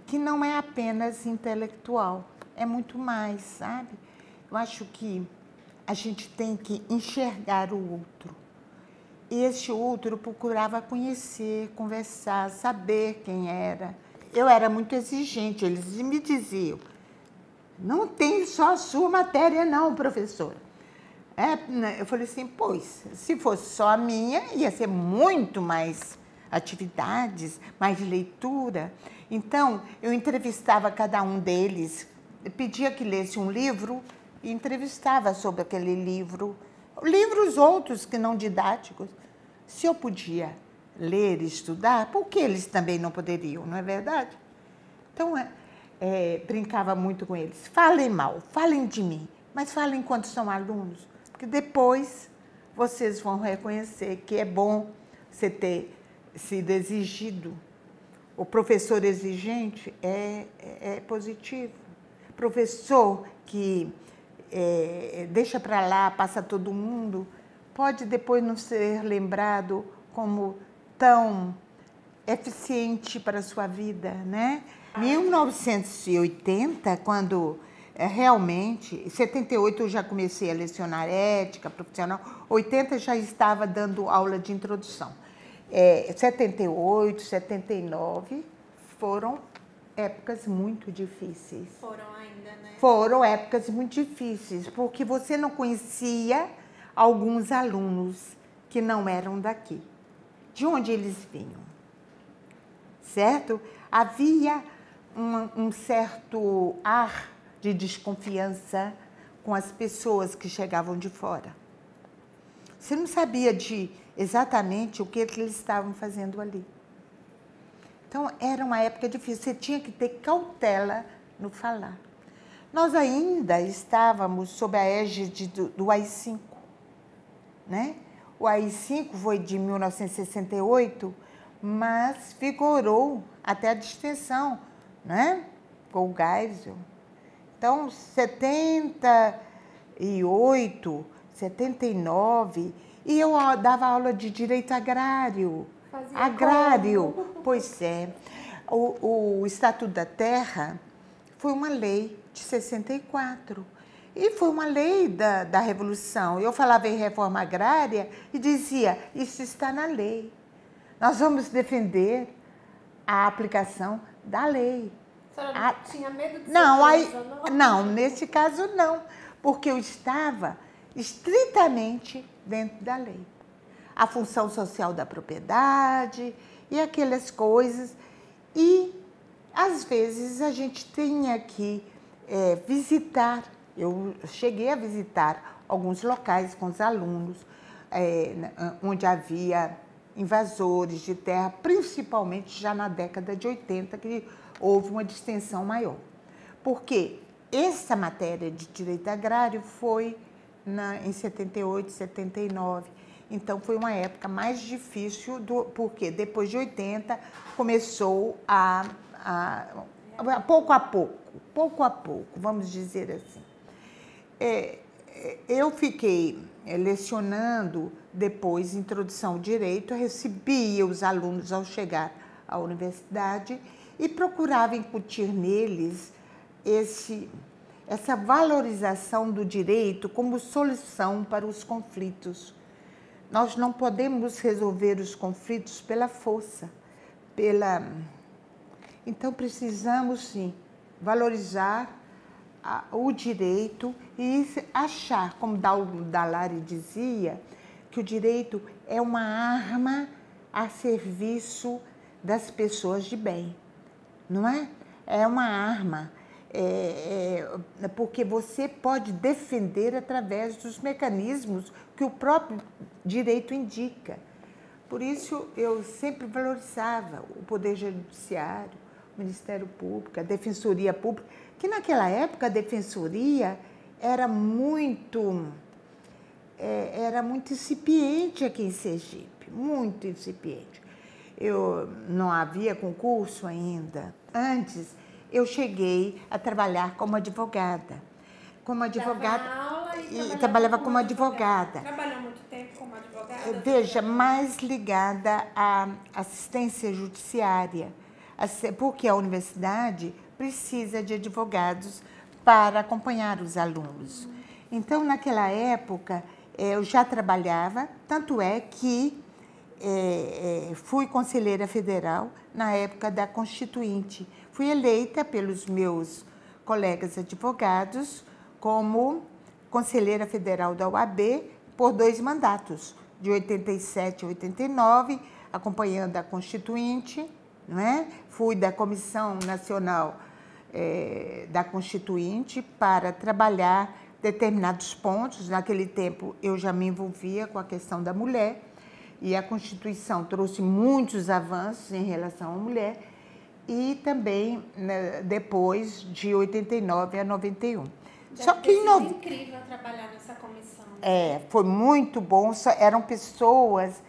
Speaker 1: que não é apenas intelectual, é muito mais, sabe? Eu acho que a gente tem que enxergar o outro. E esse outro eu procurava conhecer, conversar, saber quem era. Eu era muito exigente, eles me diziam, não tem só a sua matéria não, professora. Eu falei assim, pois, se fosse só a minha, ia ser muito mais atividades, mais leitura. Então, eu entrevistava cada um deles, pedia que lesse um livro e entrevistava sobre aquele livro. Livros outros que não didáticos. Se eu podia ler e estudar, por que eles também não poderiam, não é verdade? Então, brincava muito com eles. Falem mal, falem de mim, mas falem enquanto são alunos, porque depois vocês vão reconhecer que é bom você ter sido exigido. O professor exigente é positivo. Professor que deixa para lá, passa todo mundo, pode depois não ser lembrado como tão eficiente para a sua vida, né? 1980, quando realmente, em 78 eu já comecei a lecionar ética profissional, 80 já estava dando aula de introdução. 78, 79 foram épocas muito difíceis.
Speaker 2: Foram ainda, né?
Speaker 1: Foram épocas muito difíceis, porque você não conhecia alguns alunos que não eram daqui. De onde eles vinham, certo? Havia um certo ar de desconfiança com as pessoas que chegavam de fora. Você não sabia exatamente o que eles estavam fazendo ali. Então, era uma época difícil, você tinha que ter cautela no falar. Nós ainda estávamos sob a égide do AI-5, né? O AI-5 foi de 1968, mas vigorou até a distensão, né? Com o Geisel. Então, 78, 79, e eu dava aula de direito agrário. Agrário, pois é. O Estatuto da Terra foi uma lei de 64 e foi uma lei da Revolução. Eu falava em reforma agrária e dizia, isso está na lei. Nós vamos defender a aplicação da lei.
Speaker 2: A senhora não tinha medo de
Speaker 1: não,
Speaker 2: ser presa,
Speaker 1: não, nesse caso não, porque eu estava estritamente dentro da lei. A função social da propriedade e aquelas coisas. E, às vezes, a gente tinha que visitar. Eu cheguei a visitar alguns locais com os alunos, onde havia invasores de terra, principalmente já na década de 80, que houve uma distensão maior. Porque essa matéria de direito agrário foi em 78, 79. Então, foi uma época mais difícil, porque depois de 80 começou pouco a pouco, vamos dizer assim. Eu fiquei lecionando depois introdução ao direito, eu recebia os alunos ao chegar à universidade e procurava incutir neles essa valorização do direito como solução para os conflitos. Nós não podemos resolver os conflitos pela força, Então, precisamos, sim, valorizar o direito e achar, como Dallaire dizia, que o direito é uma arma a serviço das pessoas de bem, não é? É uma arma, porque você pode defender através dos mecanismos que o próprio direito indica. Por isso, eu sempre valorizava o Poder Judiciário, o Ministério Público, a Defensoria Pública, que naquela época a Defensoria era muito incipiente aqui em Sergipe, muito incipiente. Não havia concurso ainda. Antes, eu cheguei a trabalhar como advogada.
Speaker 2: E
Speaker 1: trabalhava como advogada.
Speaker 2: Trabalhou muito tempo como advogada?
Speaker 1: Veja, mais ligada à assistência judiciária, porque a universidade precisa de advogados para acompanhar os alunos. Então, naquela época, eu já trabalhava, tanto é que fui conselheira federal na época da Constituinte. Fui eleita pelos meus colegas advogados como conselheira federal da UAB por 2 mandatos, de 87 a 89, acompanhando a Constituinte, não é? Fui da Comissão Nacional da Constituinte para trabalhar determinados pontos. Naquele tempo, eu já me envolvia com a questão da mulher e a Constituição trouxe muitos avanços em relação à mulher e também, né, depois de 89 a 91.
Speaker 2: Só que incrível trabalhar nessa comissão.
Speaker 1: Foi muito bom. Eram pessoas,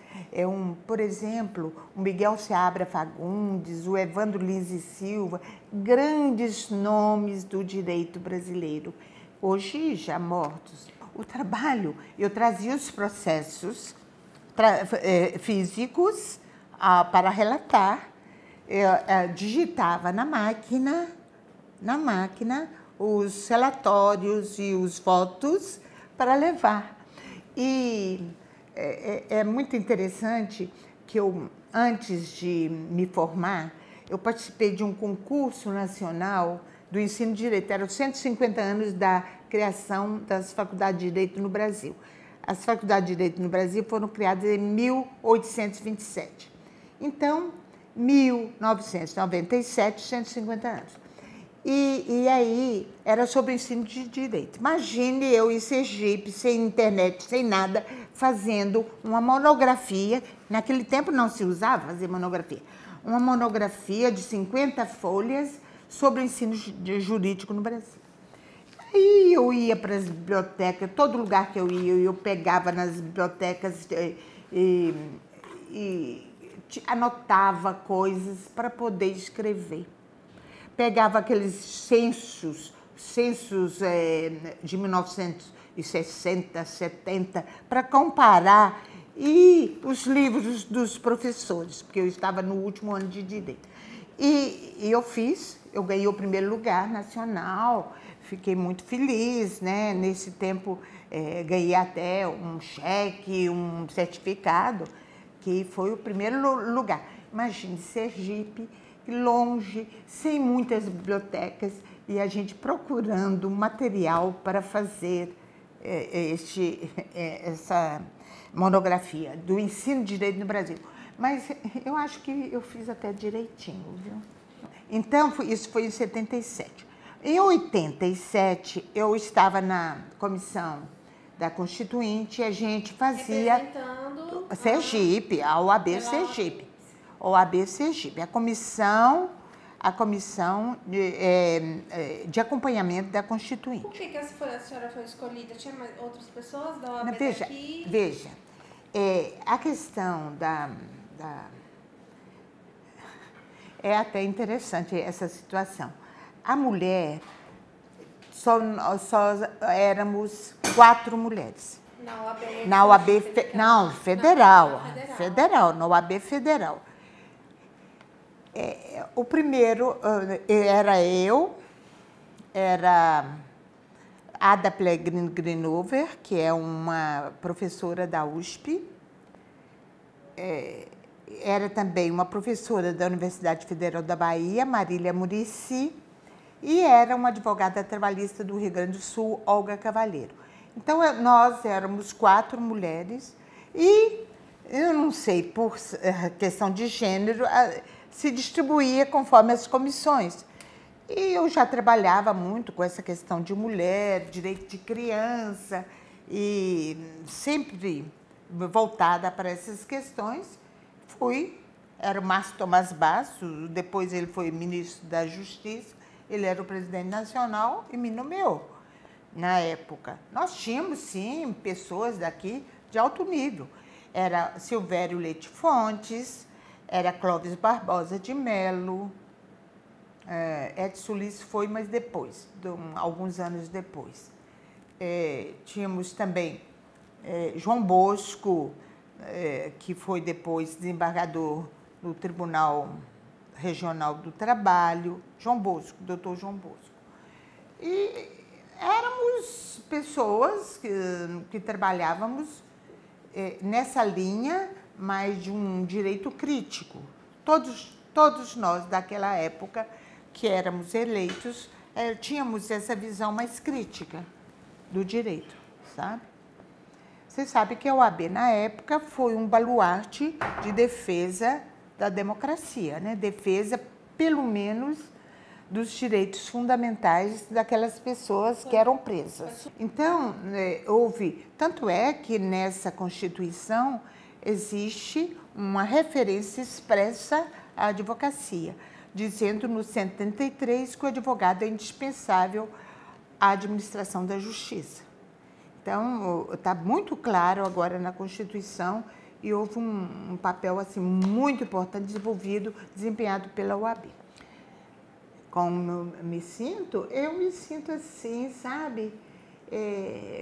Speaker 1: por exemplo, o Miguel Seabra Fagundes, o Evandro Lins e Silva, grandes nomes do direito brasileiro, hoje já mortos. O trabalho, eu trazia os processos físicos para relatar, digitava na máquina os relatórios e os votos para levar. E é muito interessante que antes de me formar, eu participei de um concurso nacional do ensino de direito. Eram 150 anos da criação das faculdades de direito no Brasil. As faculdades de direito no Brasil foram criadas em 1827. Então, 1997, 150 anos. E aí, era sobre o ensino de direito. Imagine eu em Sergipe, sem internet, sem nada, fazendo uma monografia. Naquele tempo não se usava fazer monografia. Uma monografia de 50 folhas sobre o ensino jurídico no Brasil. Aí eu ia para as bibliotecas, todo lugar que eu ia, eu pegava nas bibliotecas e anotava coisas para poder escrever. Pegava aqueles censos de 1960, 70, para comparar, e os livros dos professores, porque eu estava no último ano de direito. E eu ganhei o primeiro lugar nacional, fiquei muito feliz, né? Nesse tempo ganhei até um cheque, um certificado, que foi o primeiro lugar. Imagine, Sergipe, longe, sem muitas bibliotecas, e a gente procurando material para fazer essa monografia do ensino de direito no Brasil. Mas eu acho que eu fiz até direitinho, viu? Então, isso foi em 77. Em 87, eu estava na comissão da Constituinte e a gente fazia...
Speaker 2: Representando...
Speaker 1: Sergipe, a OAB Sergipe. OAB Sergipe, a comissão de acompanhamento da Constituinte.
Speaker 2: Por que a senhora foi escolhida? Tinha mais outras pessoas da OAB daqui?
Speaker 1: Veja, a questão é até interessante essa situação. A mulher, só éramos 4 mulheres.
Speaker 2: Na OAB
Speaker 1: Federal, na OAB Federal. O primeiro era eu, era Ada Plegrin-Grinover, que é uma professora da USP, era também uma professora da Universidade Federal da Bahia, Marília Muricy, e era uma advogada trabalhista do Rio Grande do Sul, Olga Cavalheiro. Então, nós éramos 4 mulheres e, eu não sei, por questão de gênero, se distribuía conforme as comissões. E eu já trabalhava muito com essa questão de mulher, direito de criança, e sempre voltada para essas questões. Era o Márcio Tomás Basso, depois ele foi ministro da Justiça, ele era o presidente nacional e me nomeou na época. Nós tínhamos, sim, pessoas daqui de alto nível. Era Silvério Leite Fontes, era Clóvis Barbosa de Mello, Edson Ulisses foi, mas depois, alguns anos depois. Tínhamos também João Bosco, que foi depois desembargador no Tribunal Regional do Trabalho, doutor João Bosco. E éramos pessoas que trabalhávamos nessa linha, mas de um direito crítico. Todos nós, daquela época, que éramos eleitos, tínhamos essa visão mais crítica do direito, sabe? Você sabe que a OAB, na época, foi um baluarte de defesa da democracia, né? Defesa, pelo menos, dos direitos fundamentais daquelas pessoas que eram presas. Então, tanto é que nessa Constituição existe uma referência expressa à advocacia, dizendo no 133 que o advogado é indispensável à administração da justiça. Então, está muito claro agora na Constituição e houve um papel assim, muito importante desempenhado pela OAB. Como eu me sinto? Eu me sinto assim, sabe,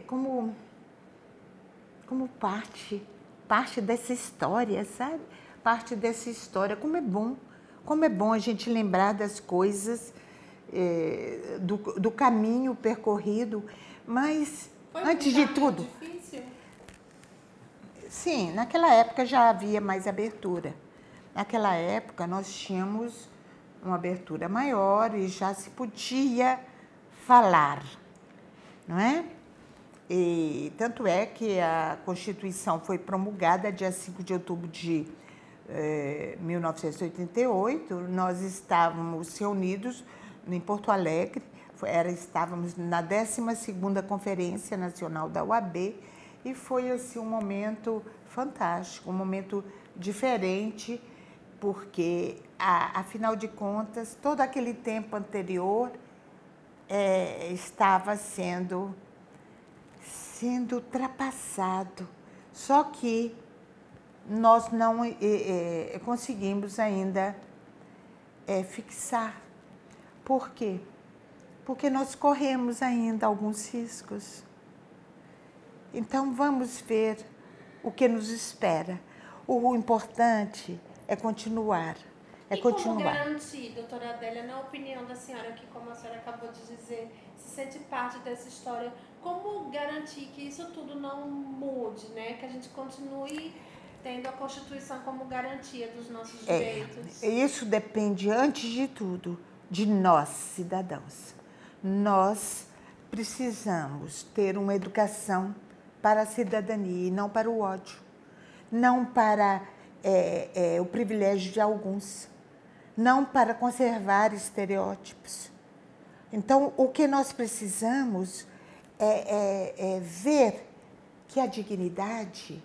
Speaker 1: como parte dessa história, sabe? Parte dessa história. Como é bom a gente lembrar das coisas, do caminho percorrido, mas antes de tudo...
Speaker 2: Difícil?
Speaker 1: Sim, naquela época já havia mais abertura. Naquela época nós tínhamos uma abertura maior e já se podia falar, não é? E tanto é que a Constituição foi promulgada dia 5 de outubro de 1988, nós estávamos reunidos em Porto Alegre, estávamos na 12ª Conferência Nacional da UAB e foi assim, um momento fantástico, um momento diferente, porque, afinal de contas, todo aquele tempo anterior estava sendo ultrapassado, só que nós não conseguimos ainda fixar. Por quê? Porque nós corremos ainda alguns riscos. Então, vamos ver o que nos espera. O importante é continuar.
Speaker 2: Como garantir, doutora Adélia, na opinião da senhora, que como a senhora acabou de dizer, se sente parte dessa história, como garantir que isso tudo não mude, né? Que a gente continue tendo a Constituição como garantia dos nossos direitos?
Speaker 1: Isso depende, antes de tudo, de nós, cidadãos. Nós precisamos ter uma educação para a cidadania e não para o ódio, não para o privilégio de alguns, não para conservar estereótipos. Então, o que nós precisamos é ver que a dignidade,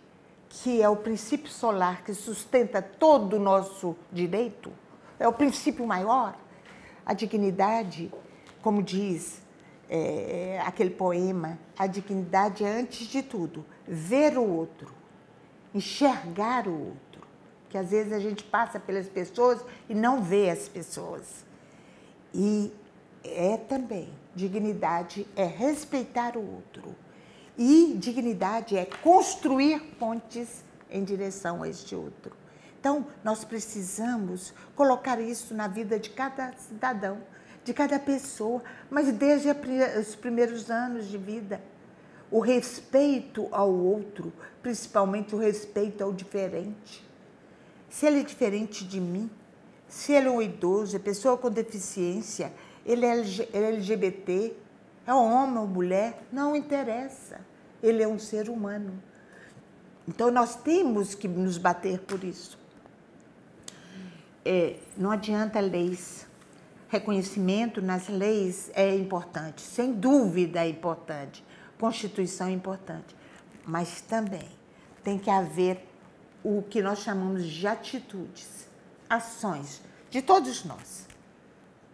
Speaker 1: que é o princípio solar que sustenta todo o nosso direito, é o princípio maior. A dignidade, como diz aquele poema, a dignidade é, antes de tudo, ver o outro, enxergar o outro. Que às vezes a gente passa pelas pessoas e não vê as pessoas. E também, dignidade é respeitar o outro. E dignidade é construir pontes em direção a este outro. Então, nós precisamos colocar isso na vida de cada cidadão, de cada pessoa, mas desde os primeiros anos de vida. O respeito ao outro, principalmente o respeito ao diferente. Se ele é diferente de mim, se ele é um idoso, é pessoa com deficiência, ele é LGBT, é homem ou mulher, não interessa. Ele é um ser humano. Então, nós temos que nos bater por isso. Não adianta leis. Reconhecimento nas leis é importante, sem dúvida é importante. Constituição é importante. Mas também tem que haver o que nós chamamos de atitudes, ações de todos nós.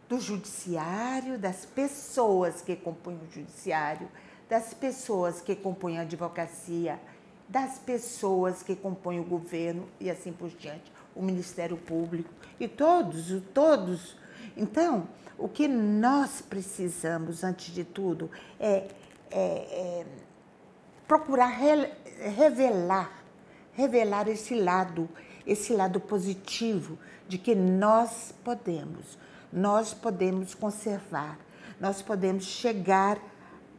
Speaker 1: Do judiciário, das pessoas que compõem o judiciário, das pessoas que compõem a advocacia, das pessoas que compõem o governo e assim por diante, o Ministério Público e todos. Então, o que nós precisamos, antes de tudo, é procurar revelar esse lado positivo de que nós podemos conservar, nós podemos chegar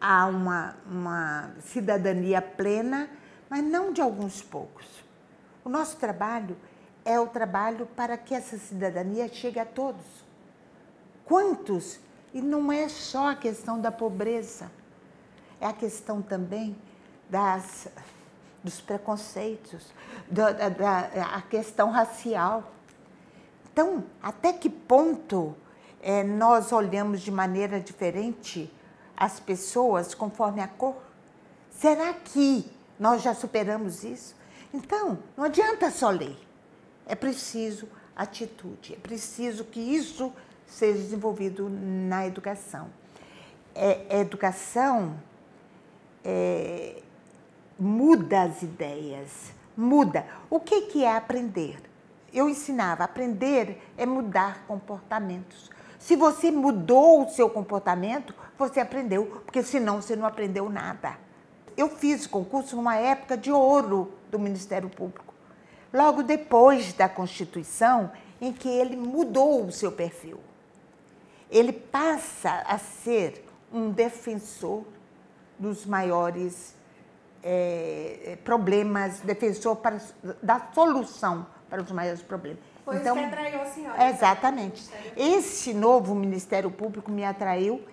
Speaker 1: a uma cidadania plena, mas não de alguns poucos. O nosso trabalho é o trabalho para que essa cidadania chegue a todos. Quantos? E não é só a questão da pobreza, é a questão também dos preconceitos, a questão racial. Então, até que ponto nós olhamos de maneira diferente as pessoas conforme a cor? Será que nós já superamos isso? Então, não adianta só lei. É preciso atitude, é preciso que isso seja desenvolvido na educação. Educação muda as ideias, muda. O que é aprender? Eu ensinava, aprender é mudar comportamentos. Se você mudou o seu comportamento, você aprendeu, porque senão você não aprendeu nada. Eu fiz concurso numa época de ouro do Ministério Público, logo depois da Constituição, em que ele mudou o seu perfil. Ele passa a ser um defensor dos maiores problemas, defensor da solução para os maiores problemas.
Speaker 2: Foi
Speaker 1: então,
Speaker 2: isso que atraiu a senhora.
Speaker 1: Exatamente. Esse novo Ministério Público me atraiu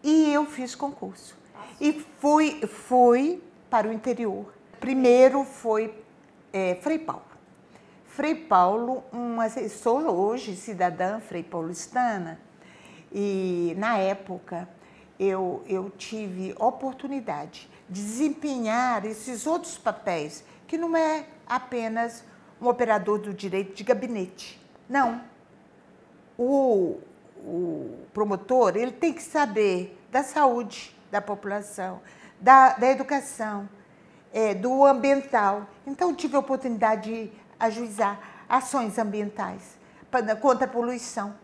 Speaker 1: e eu fiz concurso. E fui para o interior. Primeiro foi Frei Paulo. Frei Paulo, sou hoje cidadã frei paulistana, e na época eu tive oportunidade de desempenhar esses outros papéis, que não é apenas um operador do direito de gabinete. Não. O promotor, ele tem que saber da saúde da população, da educação, do ambiental. Então, tive a oportunidade de ajuizar ações ambientais contra a poluição,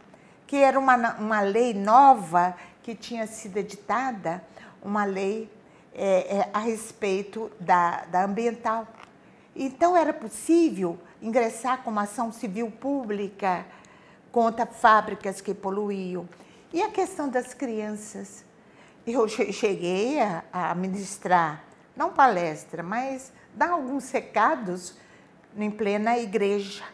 Speaker 1: que era uma lei nova que tinha sido editada, uma lei a respeito da ambiental. Então, era possível ingressar com uma ação civil pública contra fábricas que poluíam. E a questão das crianças? Eu cheguei a ministrar, não palestra, mas dar alguns recados em plena igreja.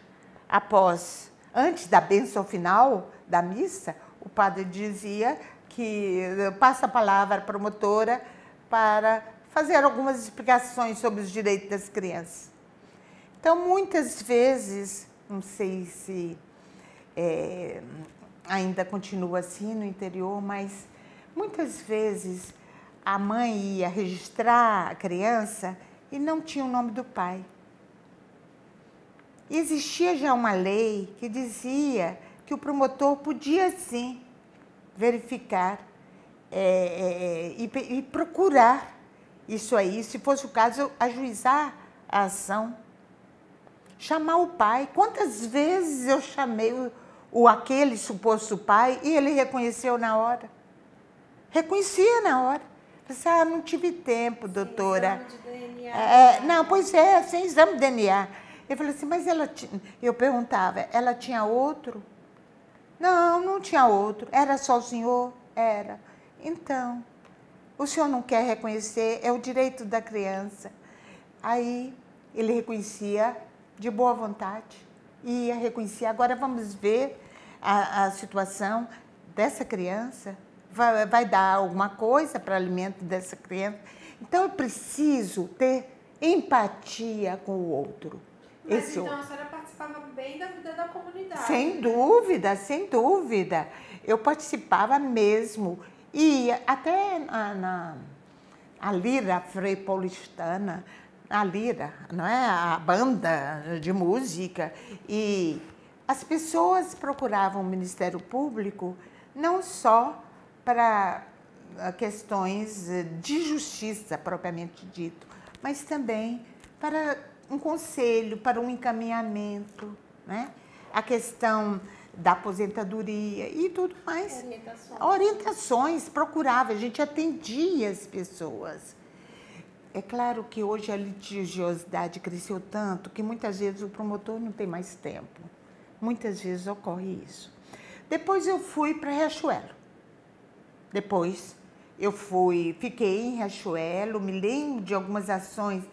Speaker 1: Antes da bênção final da missa, o padre dizia que passa a palavra à promotora para fazer algumas explicações sobre os direitos das crianças. Então, muitas vezes, não sei se ainda continua assim no interior, mas muitas vezes a mãe ia registrar a criança e não tinha o nome do pai. E existia já uma lei que dizia que o promotor podia, sim, verificar e procurar isso aí, se fosse o caso, ajuizar a ação. Chamar o pai. Quantas vezes eu chamei aquele suposto pai e ele reconheceu na hora? Reconhecia na hora. Eu disse, não tive tempo, doutora.
Speaker 2: Sem exame de DNA.
Speaker 1: Não, pois é, sem exame de DNA. Eu falei assim, mas eu perguntava, ela tinha outro? Não, não tinha outro. Era só o senhor? Era. Então, o senhor não quer reconhecer, é o direito da criança. Aí ele reconhecia de boa vontade, ia reconhecer. Agora vamos ver a situação dessa criança. Vai dar alguma coisa para o alimento dessa criança. Então, eu preciso ter empatia com o outro.
Speaker 2: Mas então a senhora participava bem da vida da comunidade.
Speaker 1: Sem dúvida, sem dúvida. Eu participava mesmo. E até a Lira Frei Paulistana, a Lira, não é? A banda de música. E as pessoas procuravam o Ministério Público não só para questões de justiça, propriamente dito, mas também para um conselho, para um encaminhamento, né? A questão da aposentadoria e tudo mais. Orientações, procurava, a gente atendia as pessoas. É claro que hoje a litigiosidade cresceu tanto que muitas vezes o promotor não tem mais tempo. Muitas vezes ocorre isso. Depois eu fui para Riachuelo. Depois eu fiquei em Riachuelo, me lembro de algumas ações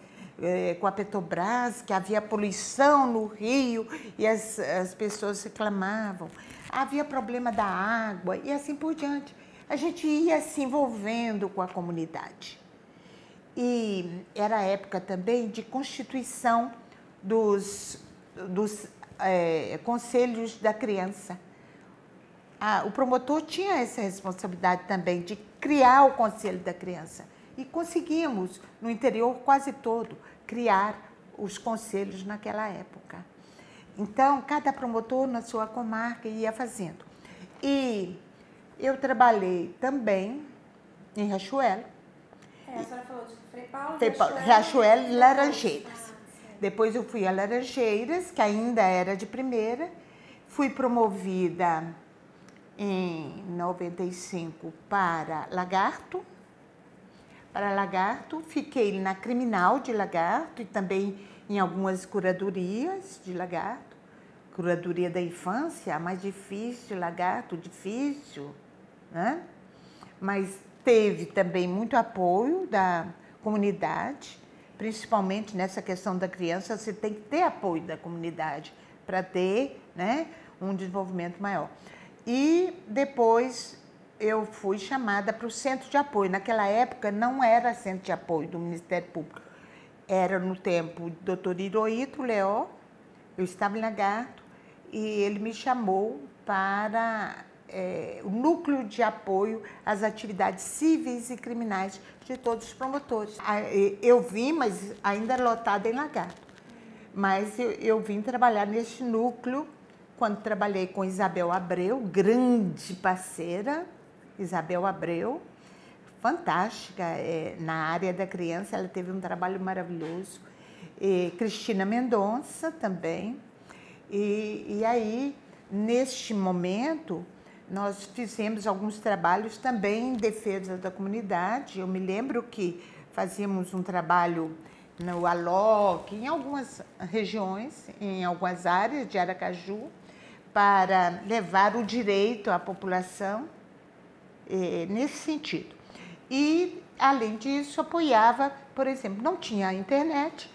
Speaker 1: com a Petrobras, que havia poluição no rio e as pessoas reclamavam. Havia problema da água e assim por diante. A gente ia se envolvendo com a comunidade. E era a época também de constituição dos conselhos da criança. O promotor tinha essa responsabilidade também de criar o conselho da criança. E conseguimos, no interior quase todo, criar os conselhos naquela época. Então, cada promotor na sua comarca ia fazendo. E eu trabalhei também em Riachuelo.
Speaker 2: A senhora falou de Frei Paulo,
Speaker 1: Riachuelo e Laranjeiras. Depois eu fui a Laranjeiras, que ainda era de primeira. Fui promovida em 95 para Lagarto. Fiquei na Criminal de Lagarto e também em algumas curadorias de Lagarto. Curadoria da Infância, a mais difícil de Lagarto, difícil, né? Mas teve também muito apoio da comunidade, principalmente nessa questão da criança, você tem que ter apoio da comunidade para ter, né, um desenvolvimento maior. E depois eu fui chamada para o centro de apoio. Naquela época não era centro de apoio do Ministério Público, era no tempo do Dr. Hirohito Leó. Eu estava em Lagarto e ele me chamou para o núcleo de apoio às atividades cíveis e criminais de todos os promotores. Eu vim, mas ainda lotada em Lagarto. Mas eu vim trabalhar neste núcleo quando trabalhei com Isabel Abreu, grande parceira, Isabel Abreu, fantástica na área da criança, ela teve um trabalho maravilhoso. E Cristina Mendonça também. E aí, neste momento, nós fizemos alguns trabalhos também em defesa da comunidade. Eu me lembro que fazíamos um trabalho no Alok, em algumas regiões, em algumas áreas de Aracaju, para levar o direito à população nesse sentido. E, além disso, apoiava, por exemplo, não tinha internet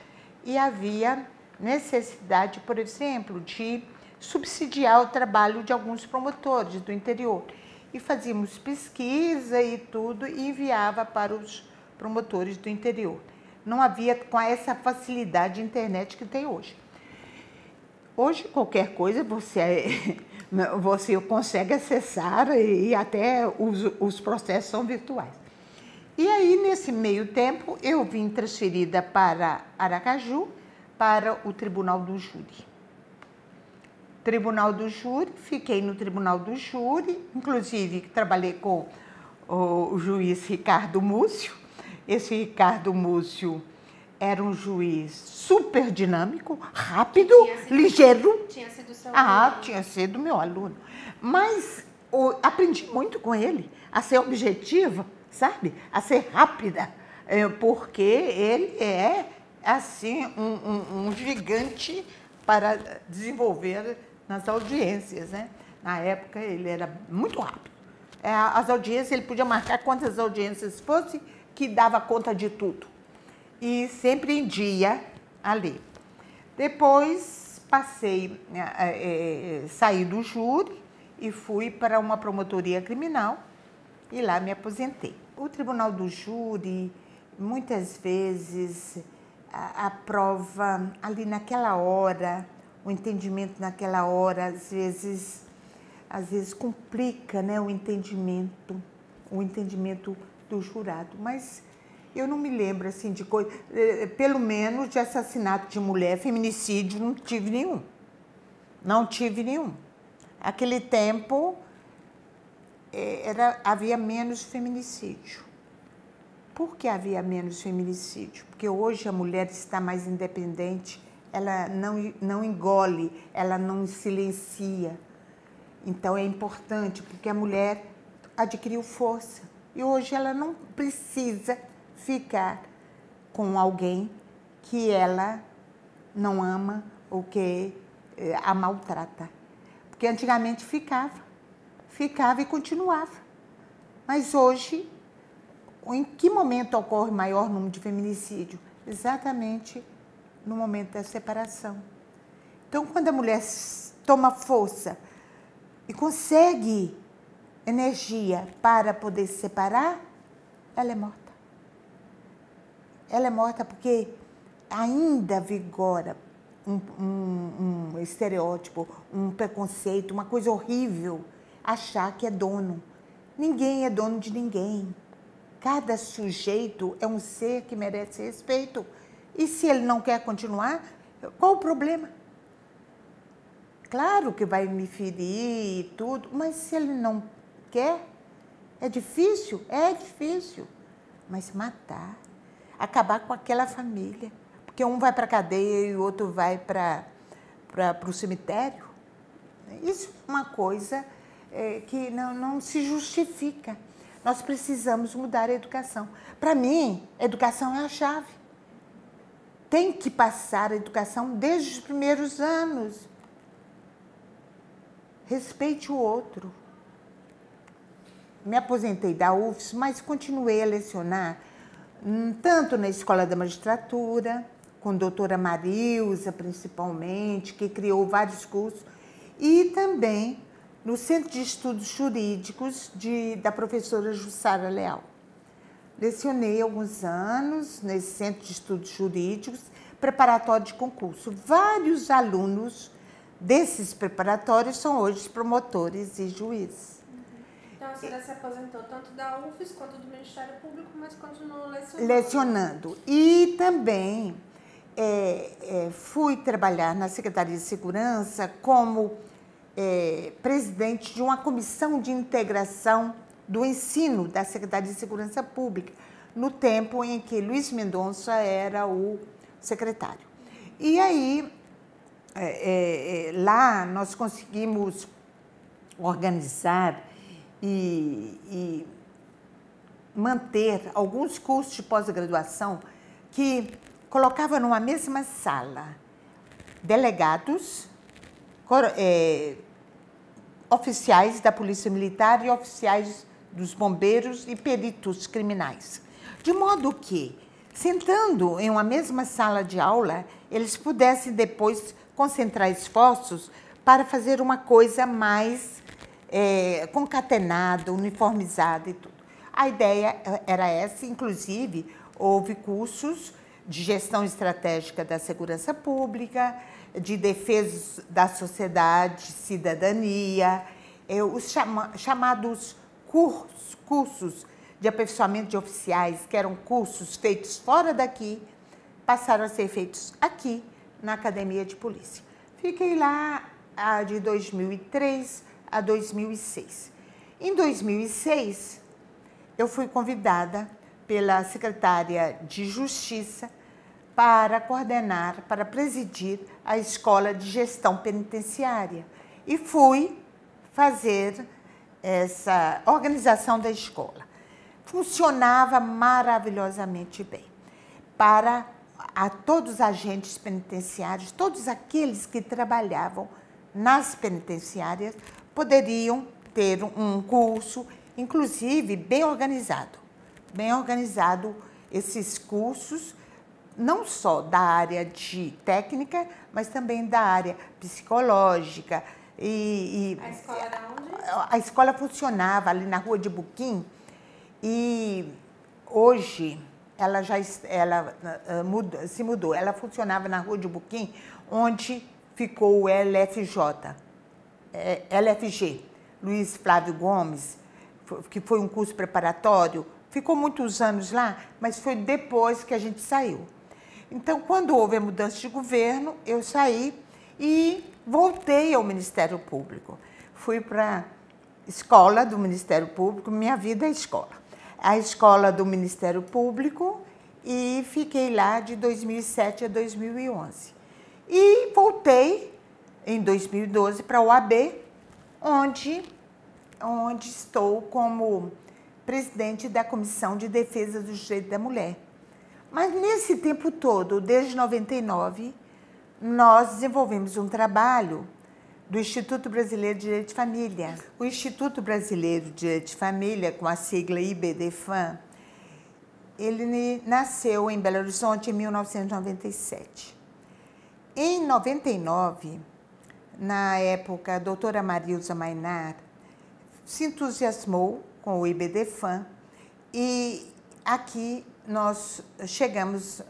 Speaker 1: e havia necessidade, por exemplo, de subsidiar o trabalho de alguns promotores do interior. E fazíamos pesquisa e tudo e enviava para os promotores do interior. Não havia com essa facilidade de internet que tem hoje. Hoje, qualquer coisa você consegue acessar e até os processos são virtuais. E aí, nesse meio tempo, eu vim transferida para Aracaju, para o Tribunal do Júri. Tribunal do Júri, fiquei no Tribunal do Júri, inclusive trabalhei com o juiz Ricardo Múcio. Esse Ricardo Múcio era um juiz super dinâmico, rápido, ligeiro.
Speaker 2: Tinha sido seu aluno.
Speaker 1: Tinha sido meu aluno. Mas aprendi muito com ele a ser objetiva, sabe? A ser rápida, porque ele é, assim, um gigante para desenvolver nas audiências, né? Na época, ele era muito rápido. As audiências, ele podia marcar quantas audiências fosse, que dava conta de tudo. E sempre em dia ali. Depois, saí do júri e fui para uma promotoria criminal e lá me aposentei. O Tribunal do Júri, muitas vezes, aprova ali naquela hora, o entendimento naquela hora, às vezes complica, né, o entendimento do jurado. Mas eu não me lembro assim de coisa, pelo menos de assassinato de mulher, feminicídio, não tive nenhum. Não tive nenhum. Aquele tempo havia menos feminicídio. Por que havia menos feminicídio? Porque hoje a mulher está mais independente, ela não engole, ela não silencia. Então é importante, porque a mulher adquiriu força. E hoje ela não precisa ficar com alguém que ela não ama ou que a maltrata. Porque antigamente ficava e continuava. Mas hoje, em que momento ocorre maior número de feminicídio? Exatamente no momento da separação. Então, quando a mulher toma força e consegue energia para poder se separar, ela é morta. Ela é morta porque ainda vigora um estereótipo, um preconceito, uma coisa horrível, achar que é dono. Ninguém é dono de ninguém. Cada sujeito é um ser que merece respeito. E se ele não quer continuar, qual o problema? Claro que vai me ferir e tudo, mas se ele não quer, é difícil? É difícil. Mas matar, acabar com aquela família, porque um vai para a cadeia e o outro vai para o cemitério, isso é uma coisa que não se justifica. Nós precisamos mudar a educação. Para mim, a educação é a chave. Tem que passar a educação desde os primeiros anos. Respeite o outro. Me aposentei da UFS, mas continuei a lecionar tanto na Escola da Magistratura, com a doutora Marilza, principalmente, que criou vários cursos, e também no Centro de Estudos Jurídicos da professora Jussara Leal. Lecionei alguns anos nesse Centro de Estudos Jurídicos, preparatório de concurso. Vários alunos desses preparatórios são hoje promotores e juízes.
Speaker 2: Então, a senhora se aposentou tanto da UFES quanto do Ministério Público, mas continuou lecionando.
Speaker 1: Lecionando. E também fui trabalhar na Secretaria de Segurança como presidente de uma comissão de integração do ensino da Secretaria de Segurança Pública, no tempo em que Luiz Mendonça era o secretário. E aí, lá nós conseguimos organizar e manter alguns cursos de pós-graduação que colocava numa mesma sala delegados, oficiais da Polícia Militar e oficiais dos bombeiros e peritos criminais. De modo que, sentando em uma mesma sala de aula, eles pudessem depois concentrar esforços para fazer uma coisa mais concatenada, uniformizada e tudo. A ideia era essa, inclusive, houve cursos de gestão estratégica da segurança pública, de defesa da sociedade, cidadania, os chamados cursos de aperfeiçoamento de oficiais, que eram cursos feitos fora daqui, passaram a ser feitos aqui, na Academia de Polícia. Fiquei lá de 2003 a 2006. Em 2006, eu fui convidada pela secretária de Justiça para coordenar, para presidir a Escola de Gestão Penitenciária. E fui fazer essa organização da escola. Funcionava maravilhosamente bem. Para todos os agentes penitenciários, todos aqueles que trabalhavam nas penitenciárias, poderiam ter um curso, inclusive bem organizado. Bem organizado esses cursos, não só da área de técnica, mas também da área psicológica.
Speaker 2: A escola era onde?
Speaker 1: A escola funcionava ali na Rua de Buquim e hoje ela se mudou. Ela funcionava na Rua de Buquim, onde ficou o LFG, Luiz Flávio Gomes, que foi um curso preparatório. Ficou muitos anos lá, mas foi depois que a gente saiu. Então, quando houve a mudança de governo, eu saí e voltei ao Ministério Público. Fui para a escola do Ministério Público, minha vida é escola. A escola do Ministério Público e fiquei lá de 2007 a 2011. E voltei em 2012 para a OAB, onde estou como presidente da Comissão de Defesa dos Direitos da Mulher. Mas nesse tempo todo, desde 99, nós desenvolvemos um trabalho do Instituto Brasileiro de Direito de Família. O Instituto Brasileiro de Direito de Família, com a sigla IBDFAM, ele nasceu em Belo Horizonte em 1997. Em 99, na época, a doutora Marilza Mainar se entusiasmou com o IBDFAM e aqui nós chegamos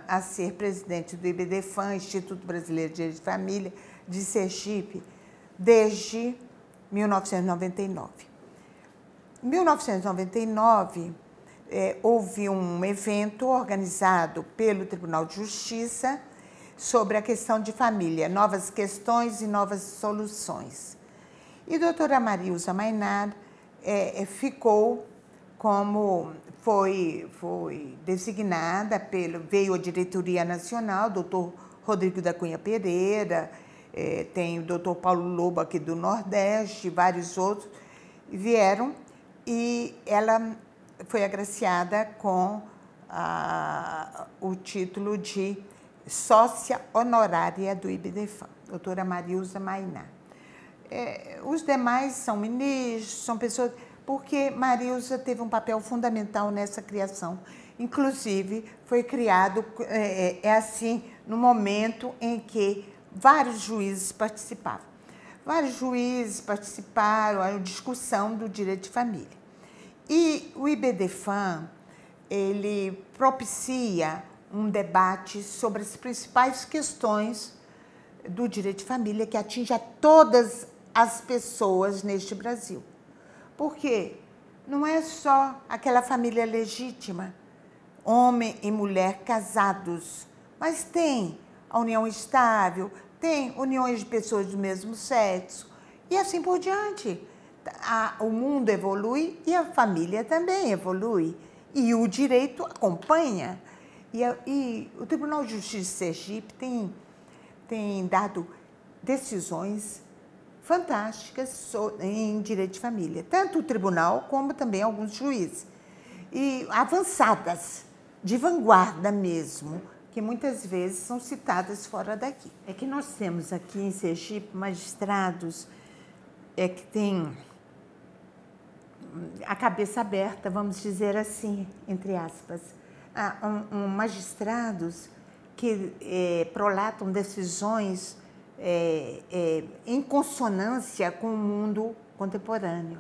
Speaker 1: a ser presidente do IBDFAM, Instituto Brasileiro de Direito de Família, de Sergipe, desde 1999. Em 1999, houve um evento organizado pelo Tribunal de Justiça sobre a questão de família, novas questões e novas soluções. E a doutora Marilza Mainar ficou como foi designada veio a diretoria nacional, doutor Rodrigo da Cunha Pereira, tem o doutor Paulo Lobo aqui do Nordeste, vários outros, vieram e ela foi agraciada com o título de sócia honorária do IBDFAM, doutora Marilza Mainar. Os demais são ministros, são pessoas, porque Marilza teve um papel fundamental nessa criação. Inclusive, foi criado, assim, no momento em que vários juízes participavam. Vários juízes participaram da discussão do direito de família. E o IBDFAM, ele propicia um debate sobre as principais questões do direito de família que atinge a todas as pessoas neste Brasil. Porque não é só aquela família legítima, homem e mulher casados, mas tem a união estável, tem uniões de pessoas do mesmo sexo e assim por diante. O mundo evolui e a família também evolui e o direito acompanha. E o Tribunal de Justiça de Sergipe tem dado decisões fantásticas em direito de família, tanto o tribunal como também alguns juízes, e avançadas, de vanguarda mesmo, que muitas vezes são citadas fora daqui. É que nós temos aqui em Sergipe magistrados que têm a cabeça aberta, vamos dizer assim, entre aspas, magistrados que prolatam decisões em consonância com o mundo contemporâneo.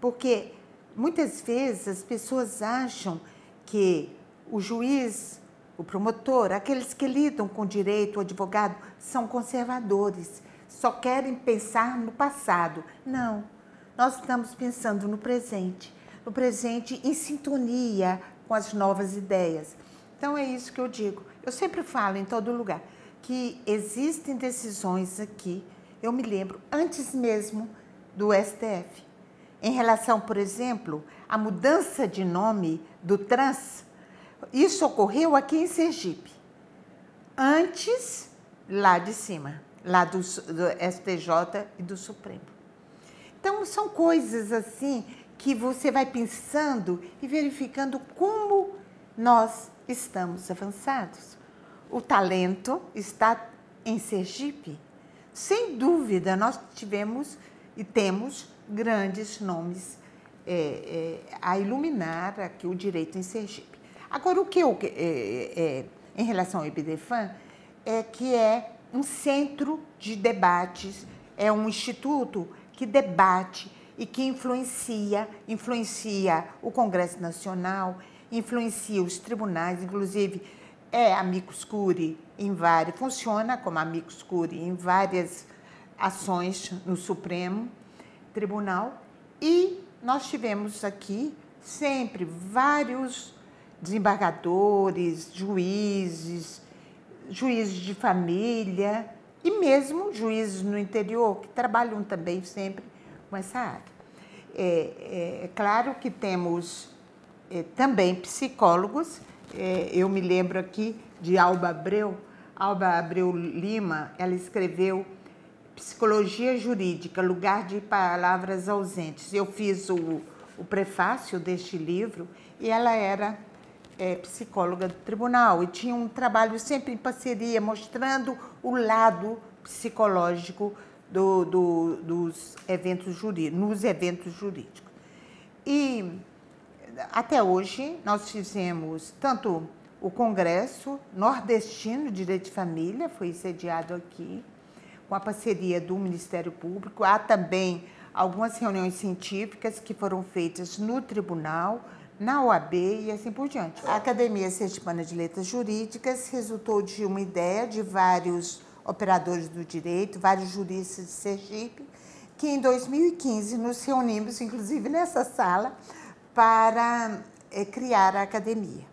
Speaker 1: Porque muitas vezes as pessoas acham que o juiz, o promotor, aqueles que lidam com direito, o advogado, são conservadores, só querem pensar no passado. Não, nós estamos pensando no presente em sintonia com as novas ideias. Então é isso que eu digo. Eu sempre falo em todo lugar que existem decisões aqui, eu me lembro, antes mesmo do STF. Em relação, por exemplo, à mudança de nome do trans, isso ocorreu aqui em Sergipe, antes lá de cima, lá do STJ e do Supremo. Então, são coisas assim que você vai pensando e verificando como nós estamos avançados. O talento está em Sergipe. Sem dúvida, nós tivemos e temos grandes nomes a iluminar aqui o direito em Sergipe. Agora, o que em relação ao IBDFAM, é que é um centro de debates, é um instituto que debate e que influencia o Congresso Nacional, influencia os tribunais, inclusive amicus curiae funciona como amicus curiae em várias ações no Supremo Tribunal. E nós tivemos aqui sempre vários desembargadores, juízes de família e mesmo juízes no interior, que trabalham também sempre com essa área. É claro que temos também psicólogos. Eu me lembro aqui de Alba Abreu Lima, ela escreveu Psicologia Jurídica, Lugar de Palavras Ausentes. Eu fiz o prefácio deste livro e ela era psicóloga do tribunal e tinha um trabalho sempre em parceria, mostrando o lado psicológico dos eventos jurídicos, nos eventos jurídicos. E até hoje nós fizemos tanto o Congresso Nordestino de Direito de Família, foi sediado aqui, com a parceria do Ministério Público. Há também algumas reuniões científicas que foram feitas no tribunal, na OAB e assim por diante. A Academia Sergipana de Letras Jurídicas resultou de uma ideia de vários operadores do direito, vários juristas de Sergipe, que em 2015 nos reunimos, inclusive nessa sala, para criar a academia.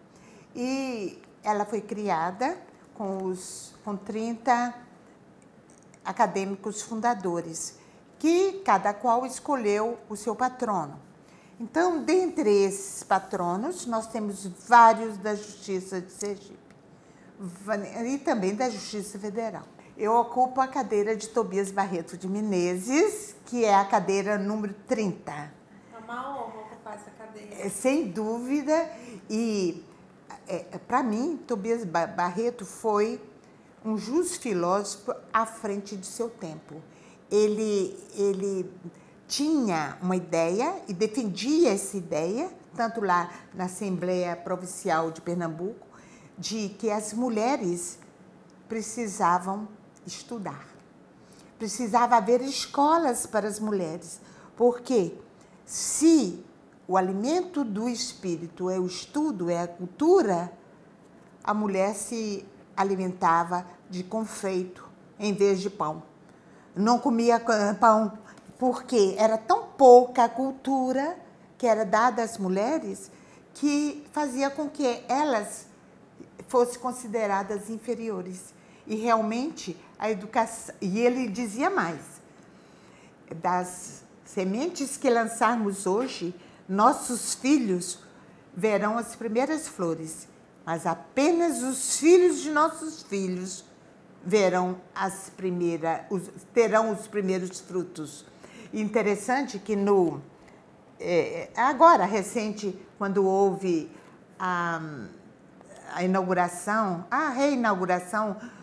Speaker 1: E ela foi criada com 30 acadêmicos fundadores, que cada qual escolheu o seu patrono. Então, dentre esses patronos, nós temos vários da Justiça de Sergipe e também da Justiça Federal. Eu ocupo a cadeira de Tobias Barreto de Menezes, que é a cadeira número 30.
Speaker 2: É uma honra ocupar essa cadeira.
Speaker 1: Sem dúvida. E, para mim, Tobias Barreto foi um justo filósofo à frente de seu tempo. Ele tinha uma ideia e defendia essa ideia, tanto lá na Assembleia Provincial de Pernambuco, de que as mulheres precisavam estudar. Precisava haver escolas para as mulheres, porque se o alimento do espírito é o estudo, é a cultura, a mulher se alimentava de confeito em vez de pão. Não comia pão, porque era tão pouca a cultura que era dada às mulheres que fazia com que elas fossem consideradas inferiores. E realmente a educação... E ele dizia mais, das sementes que lançarmos hoje, nossos filhos verão as primeiras flores, mas apenas os filhos de nossos filhos verão terão os primeiros frutos. Interessante que agora, recente, quando houve a reinauguração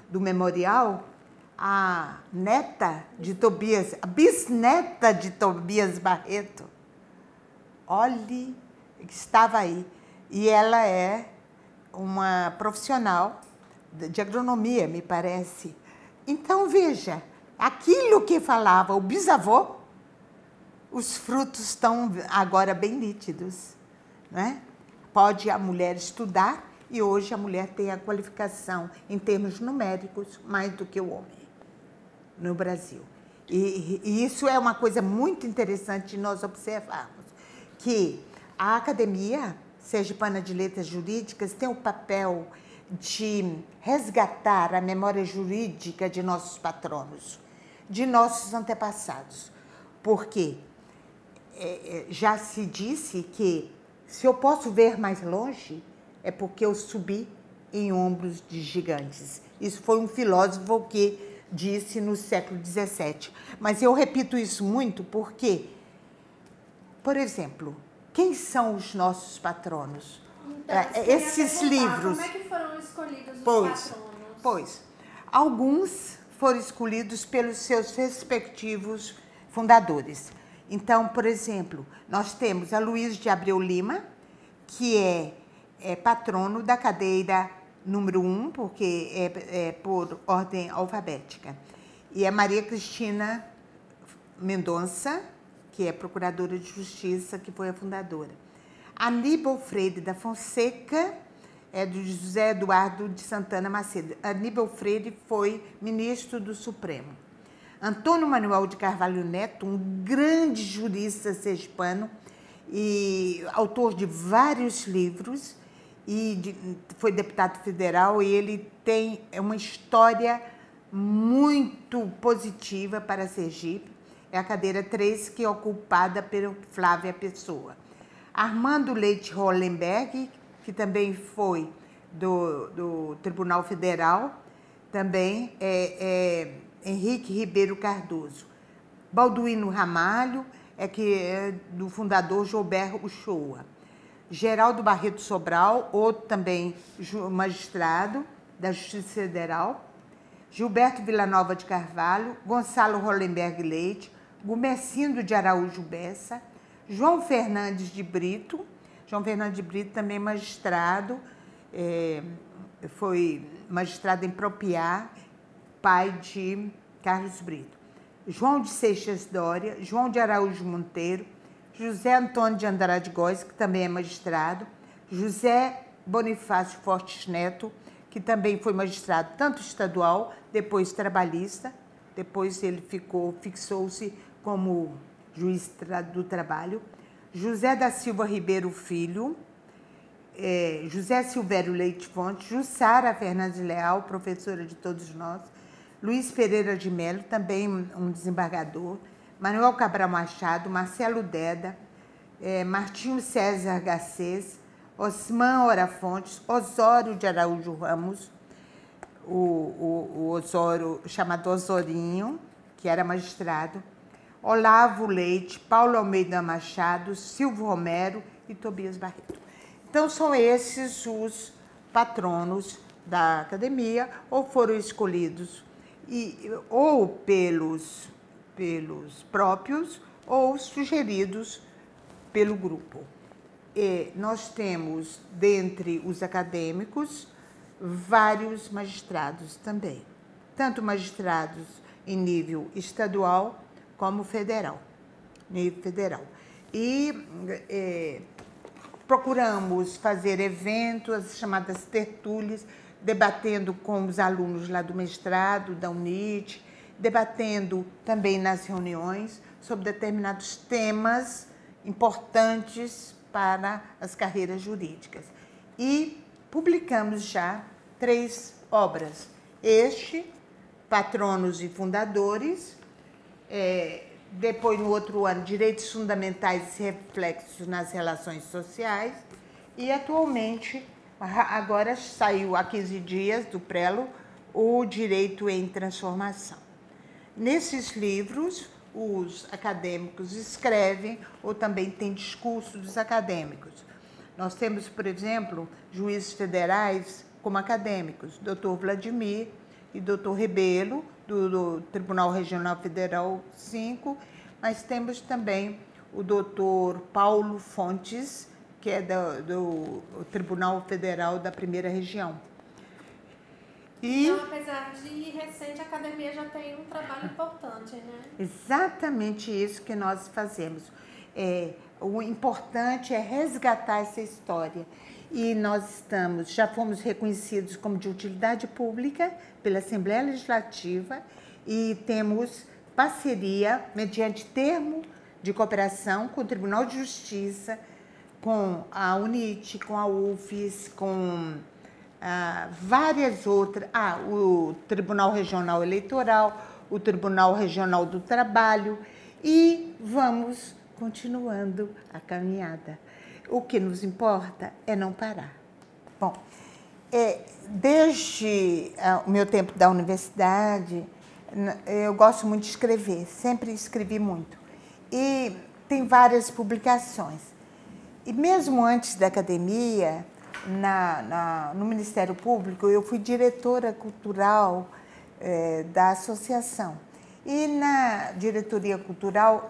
Speaker 1: do memorial, a bisneta de Tobias Barreto, olhe, estava aí. E ela é uma profissional de agronomia, me parece. Então, veja, aquilo que falava o bisavô, os frutos estão agora bem nítidos, né? Pode a mulher estudar, e hoje a mulher tem a qualificação em termos numéricos mais do que o homem no Brasil. E isso é uma coisa muito interessante de nós observarmos, que a Academia Sergipana de Letras Jurídicas tem o papel de resgatar a memória jurídica de nossos patronos, de nossos antepassados, porque já se disse que se eu posso ver mais longe, é porque eu subi em ombros de gigantes. Isso foi um filósofo que disse no século XVII. Mas eu repito isso muito porque, por exemplo, quem são os nossos patronos?
Speaker 2: Então,
Speaker 1: esses livros.
Speaker 2: Como é que foram escolhidos os patronos?
Speaker 1: Pois, alguns foram escolhidos pelos seus respectivos fundadores. Então, por exemplo, nós temos a Luiz de Abreu Lima, que é patrono da cadeira número 1, porque é por ordem alfabética. E a Maria Cristina Mendonça, que é procuradora de justiça, que foi a fundadora. Aníbal Freire da Fonseca, é do José Eduardo de Santana Macedo. Aníbal Freire foi ministro do Supremo. Antônio Manuel de Carvalho Neto, um grande jurista sergipano e autor de vários livros, foi deputado federal, e ele tem uma história muito positiva para Sergipe. É a cadeira 3, que é ocupada pela Flávia Pessoa. Armando Leite Hollenberg, que também foi do Tribunal Federal, também Henrique Ribeiro Cardoso. Balduino Ramalho, que é do fundador Gilberto Uchoa. Geraldo Barreto Sobral, outro também magistrado da Justiça Federal. Gilberto Villanova de Carvalho, Gonçalo Hollenberg Leite, Gumercindo de Araújo Bessa, João Fernandes de Brito. João Fernandes de Brito também magistrado, foi magistrado em Propiá, pai de Carlos Brito. João de Seixas Dória, João de Araújo Monteiro, José Antônio de Andrade Góes, que também é magistrado, José Bonifácio Fortes Neto, que também foi magistrado tanto estadual, depois trabalhista, depois ele fixou-se como juiz do trabalho, José da Silva Ribeiro Filho, José Silvério Leite Fonte, Jussara Fernandes Leal, professora de todos nós, Luiz Pereira de Melo, também um desembargador, Manuel Cabral Machado, Marcelo Deda, Martinho César Garcês, Osman Ora Fontes, Osório de Araújo Ramos, o Osório, chamado Osorinho, que era magistrado, Olavo Leite, Paulo Almeida Machado, Silvio Romero e Tobias Barreto. Então, são esses os patronos da academia, ou foram escolhidos ou pelos próprios, ou sugeridos pelo grupo. E nós temos, dentre os acadêmicos, vários magistrados também, tanto magistrados em nível estadual como federal, nível federal. E procuramos fazer eventos, as chamadas tertúlias, debatendo com os alunos lá do mestrado, da UNIT, debatendo também nas reuniões sobre determinados temas importantes para as carreiras jurídicas. E publicamos já 3 obras. Patronos e Fundadores, depois, no outro ano, Direitos Fundamentais e Reflexos nas Relações Sociais, e atualmente, agora saiu há 15 dias do Prelo, o Direito em Transformação. Nesses livros, os acadêmicos escrevem ou também tem discurso dos acadêmicos. Nós temos, por exemplo, juízes federais como acadêmicos, Dr. Vladimir e Dr. Rebelo, do Tribunal Regional Federal 5, mas temos também o Dr. Paulo Fontes, que é do Tribunal Federal da Primeira Região.
Speaker 2: Então, apesar de recente, a academia já tem um trabalho importante, né?
Speaker 1: Exatamente isso que nós fazemos. O importante é resgatar essa história. E nós já fomos reconhecidos como de utilidade pública pela Assembleia Legislativa e temos parceria mediante termo de cooperação com o Tribunal de Justiça, com a UNIT, com a UFES, com várias outras, o Tribunal Regional Eleitoral, o Tribunal Regional do Trabalho, e vamos continuando a caminhada. O que nos importa é não parar. Bom, desde o meu tempo da universidade, eu gosto muito de escrever, sempre escrevi muito. E tem várias publicações. E mesmo antes da academia, no Ministério Público, eu fui diretora cultural da associação. E na diretoria cultural,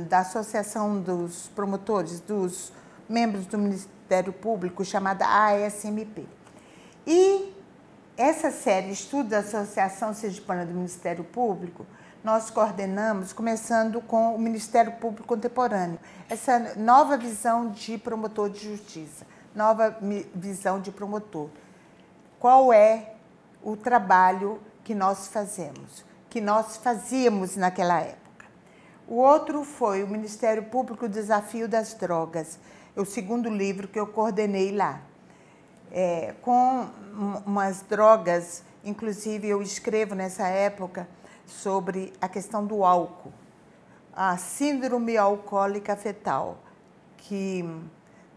Speaker 1: da Associação dos Promotores, dos membros do Ministério Público, chamada ASMP. E essa série Estudo da Associação Sergipana do Ministério Público, nós coordenamos, começando com o Ministério Público Contemporâneo, essa nova visão de promotor de justiça, nova visão de promotor. Qual é o trabalho que nós fazemos, que nós fazíamos naquela época? O outro foi o Ministério Público, o Desafio das Drogas, o segundo livro que eu coordenei lá. Com umas drogas, inclusive eu escrevo nessa época sobre a questão do álcool, a síndrome alcoólica fetal, que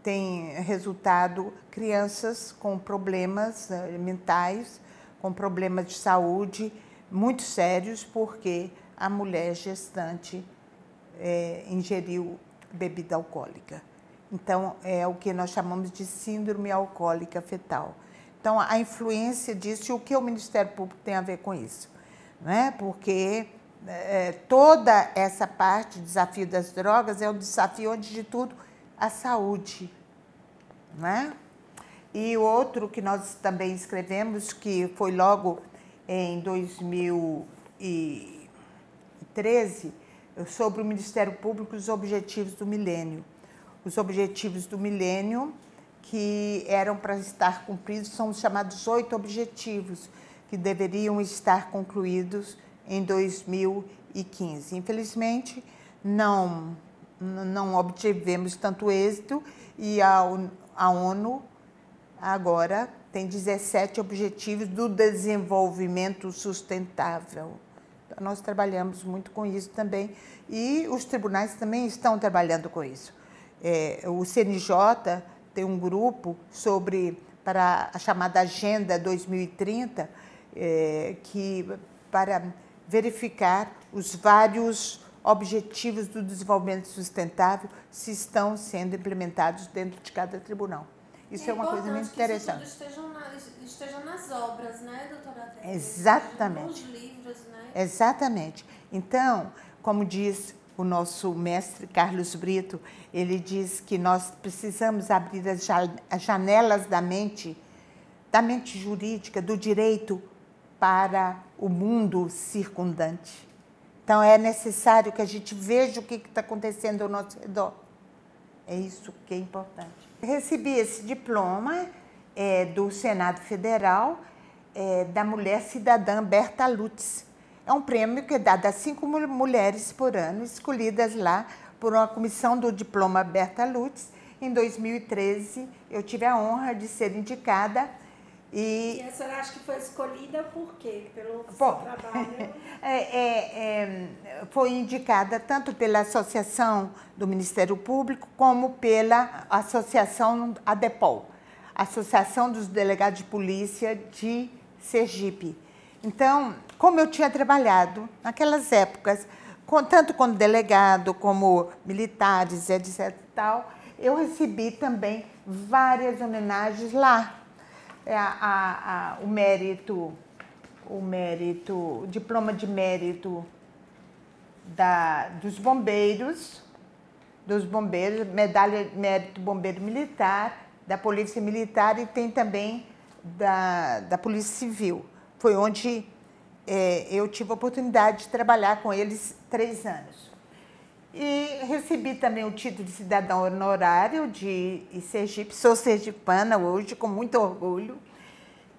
Speaker 1: tem resultado crianças com problemas mentais, com problemas de saúde muito sérios, porque a mulher gestante ingeriu bebida alcoólica. Então, é o que nós chamamos de síndrome alcoólica fetal. Então, a influência disso e o que o Ministério Público tem a ver com isso, não é? Porque toda essa parte, o desafio das drogas, é um desafio, antes de tudo, a saúde, não é? E o outro que nós também escrevemos, que foi logo em 2013, sobre o Ministério Público e os Objetivos do Milênio. Os Objetivos do Milênio, que eram para estar cumpridos, são os chamados 8 objetivos, que deveriam estar concluídos em 2015. Infelizmente, não obtivemos tanto êxito e a ONU agora tem 17 objetivos do desenvolvimento sustentável. Então, nós trabalhamos muito com isso também e os tribunais também estão trabalhando com isso. O CNJ tem um grupo para a chamada Agenda 2030, para verificar os vários objetivos do desenvolvimento sustentável se estão sendo implementados dentro de cada tribunal. Isso é uma coisa muito interessante.
Speaker 2: Isso tudo esteja nas obras, né, doutora Adélia?
Speaker 1: Exatamente.
Speaker 2: Nos livros, né?
Speaker 1: Exatamente. Então, como diz o nosso mestre Carlos Brito, ele diz que nós precisamos abrir as janelas da mente jurídica, do direito, para o mundo circundante. Então, é necessário que a gente veja o que está acontecendo ao nosso redor. É isso que é importante. Recebi esse diploma do Senado Federal, da mulher cidadã Berta Lutz. É um prêmio que é dado a 5 mulheres por ano, escolhidas lá por uma comissão do diploma Berta Lutz. Em 2013, eu tive a honra de ser indicada.
Speaker 2: E a senhora acha que foi escolhida por quê? Pelo seu trabalho?
Speaker 1: Foi indicada tanto pela Associação do Ministério Público como pela Associação ADEPOL, Associação dos Delegados de Polícia de Sergipe. Então, como eu tinha trabalhado naquelas épocas, tanto como delegado, como militares, etc. Tal, eu recebi também várias homenagens lá. O diploma de mérito dos bombeiros, medalha de mérito bombeiro militar, da Polícia Militar e tem também da Polícia Civil. Foi onde eu tive a oportunidade de trabalhar com eles 3 anos. E recebi também o título de cidadão honorário de Sergipe, sou sergipana hoje, com muito orgulho,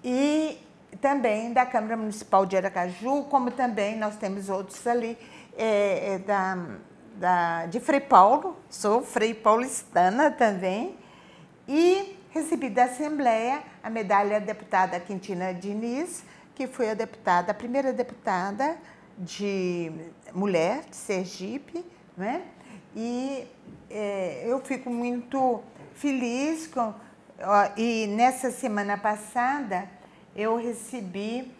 Speaker 1: e também da Câmara Municipal de Aracaju, como também nós temos outros ali, de Frei Paulo, sou frei paulistana também, e recebi da Assembleia a medalha deputada Quintina Diniz, que foi a primeira deputada de mulher de Sergipe, né? E eu fico muito feliz e nessa semana passada eu recebi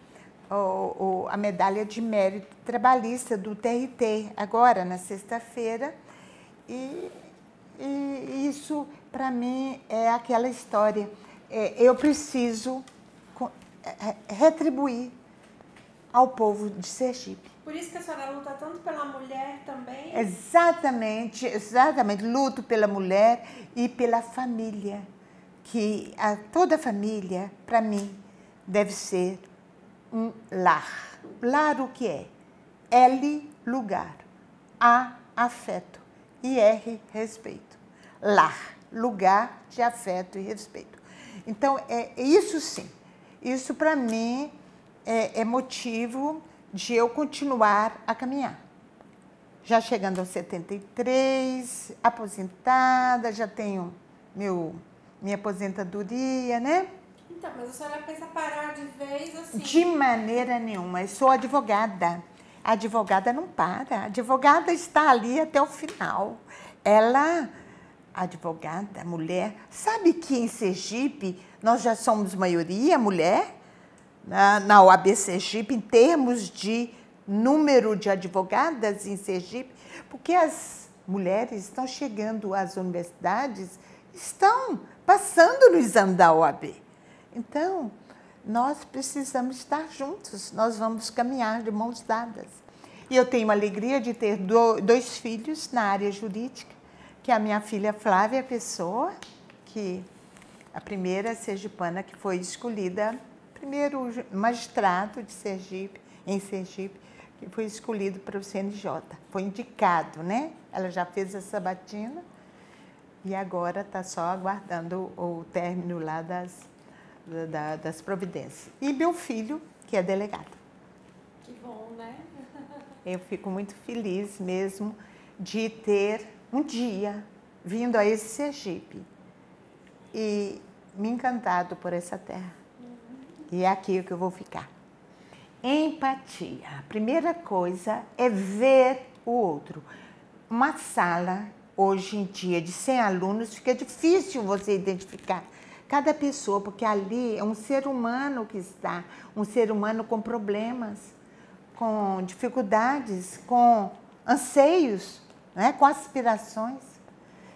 Speaker 1: a medalha de mérito trabalhista do TRT, agora na sexta-feira, e isso para mim é aquela história, eu preciso retribuir ao povo de Sergipe.
Speaker 2: Por isso que a senhora luta tanto pela mulher também?
Speaker 1: Exatamente, luto pela mulher e pela família, que toda família, para mim, deve ser um lar. Lar o que é? L, lugar. A, afeto. E R, respeito. Lar, lugar de afeto e respeito. Então, isso sim, isso para mim é motivo de eu continuar a caminhar. Já chegando aos 73, aposentada, já tenho minha aposentadoria, né?
Speaker 2: Então, mas a senhora pensa parar de vez assim?
Speaker 1: De maneira nenhuma, eu sou advogada. A advogada não para, a advogada está ali até o final. Advogada, mulher, sabe que em Sergipe nós já somos maioria mulher? Na OAB Sergipe, em termos de número de advogadas em Sergipe, porque as mulheres estão chegando às universidades, estão passando no exame da OAB. Então, nós precisamos estar juntos, nós vamos caminhar de mãos dadas. E eu tenho a alegria de ter 2 filhos na área jurídica, que é a minha filha Flávia Pessoa, que a primeira sergipana que foi escolhida, primeiro magistrado de Sergipe, em Sergipe, que foi escolhido para o CNJ. Foi indicado, né? Ela já fez a sabatina e agora está só aguardando o término lá das providências. E meu filho, que é delegado.
Speaker 2: Que bom, né?
Speaker 1: Eu fico muito feliz mesmo de ter um dia vindo a esse Sergipe e me encantado por essa terra. E é aqui que eu vou ficar. Empatia. A primeira coisa é ver o outro. Uma sala, hoje em dia, de 100 alunos, fica difícil você identificar cada pessoa, porque ali é um ser humano que está, um ser humano com problemas, com dificuldades, com anseios, né? Com aspirações.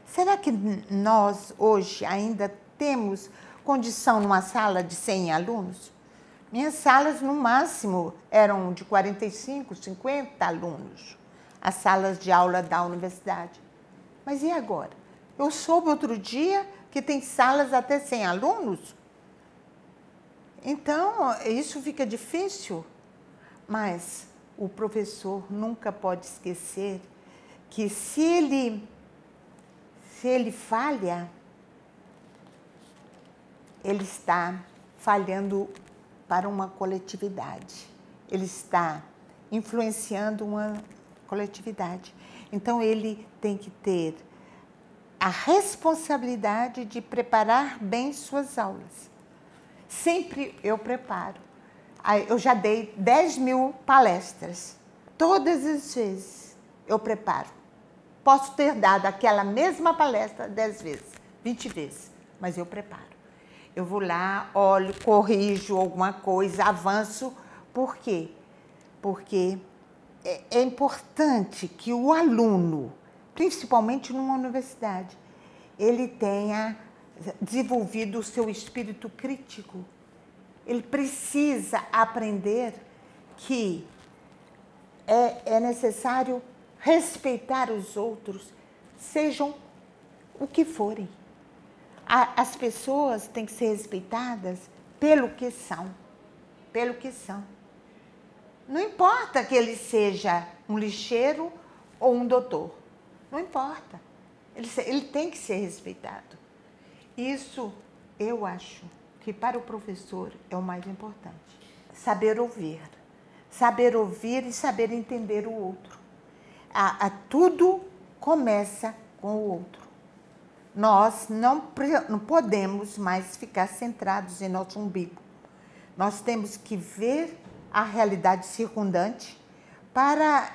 Speaker 1: Será que nós, hoje, ainda temos condição numa sala de 100 alunos? Minhas salas, no máximo, eram de 45, 50 alunos. as salas de aula da universidade. Mas e agora? Eu soube outro dia que tem salas até 100 alunos. Então, isso fica difícil. Mas o professor nunca pode esquecer que se ele falha, ele está falhando para uma coletividade. Ele está influenciando uma coletividade. Então, ele tem que ter a responsabilidade de preparar bem suas aulas. Sempre eu preparo. Eu já dei 10.000 palestras. Todas as vezes eu preparo. Posso ter dado aquela mesma palestra 10 vezes, 20 vezes, mas eu preparo. Eu vou lá, olho, corrijo alguma coisa, avanço. Por quê? Porque é importante que o aluno, principalmente numa universidade, ele tenha desenvolvido o seu espírito crítico. Ele precisa aprender que é necessário respeitar os outros, sejam o que forem. As pessoas têm que ser respeitadas pelo que são. Pelo que são. Não importa que ele seja um lixeiro ou um doutor. Não importa. Ele tem que ser respeitado. Isso, eu acho, que para o professor é o mais importante. Saber ouvir. Saber ouvir e saber entender o outro. Tudo começa com o outro. Nós não podemos mais ficar centrados em nosso umbigo. Nós temos que ver a realidade circundante para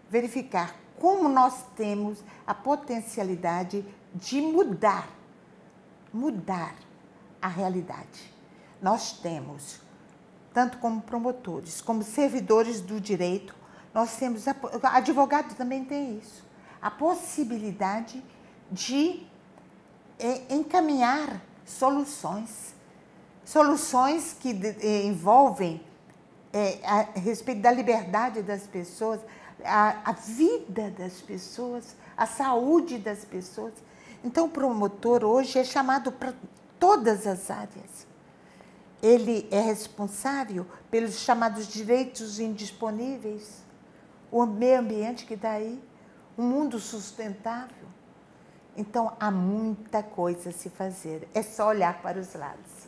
Speaker 1: verificar como nós temos a potencialidade de mudar a realidade. Nós temos, tanto como promotores, como servidores do direito, nós temos, advogado também tem isso, a possibilidade de encaminhar soluções que envolvem a respeito da liberdade das pessoas, a vida das pessoas, a saúde das pessoas. Então, o promotor hoje é chamado para todas as áreas. Ele é responsável pelos chamados direitos indisponíveis, o meio ambiente que está aí, um mundo sustentável. Então, há muita coisa a se fazer, é só olhar para os lados.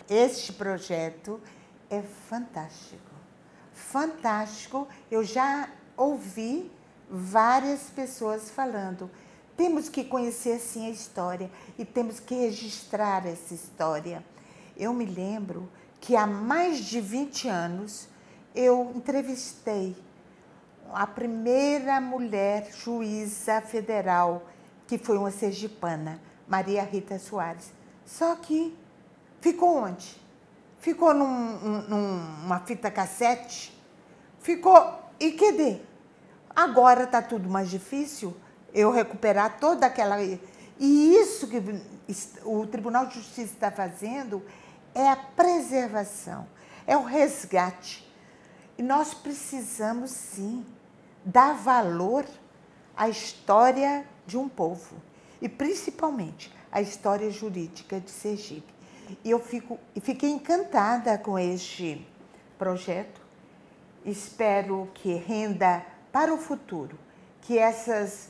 Speaker 1: Este projeto é fantástico, fantástico. Eu já ouvi várias pessoas falando, temos que conhecer sim a história e temos que registrar essa história. Eu me lembro que há mais de 20 anos eu entrevistei a primeira mulher juíza federal, que foi uma sergipana, Maria Rita Soares. Só que ficou onde? Ficou numa fita cassete? Ficou... E cadê? Agora está tudo mais difícil, eu recuperar toda aquela... E isso que o Tribunal de Justiça está fazendo é a preservação, é o resgate. E nós precisamos, sim, dar valor à história de um povo, e principalmente a história jurídica de Sergipe. E eu fiquei encantada com este projeto. Espero que renda para o futuro, que essas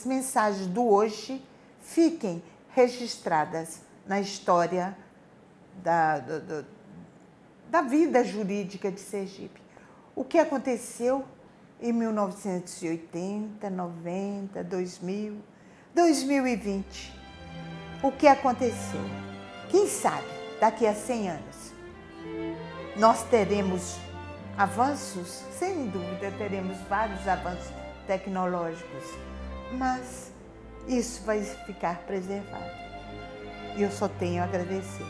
Speaker 1: mensagens do hoje fiquem registradas na história da vida jurídica de Sergipe. O que aconteceu em 1980, 90, 2000, 2020? O que aconteceu? Quem sabe, daqui a 100 anos, nós teremos avanços? Sem dúvida, teremos vários avanços tecnológicos, mas isso vai ficar preservado. E eu só tenho a agradecer.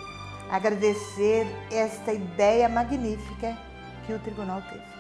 Speaker 1: Agradecer esta ideia magnífica que o tribunal teve.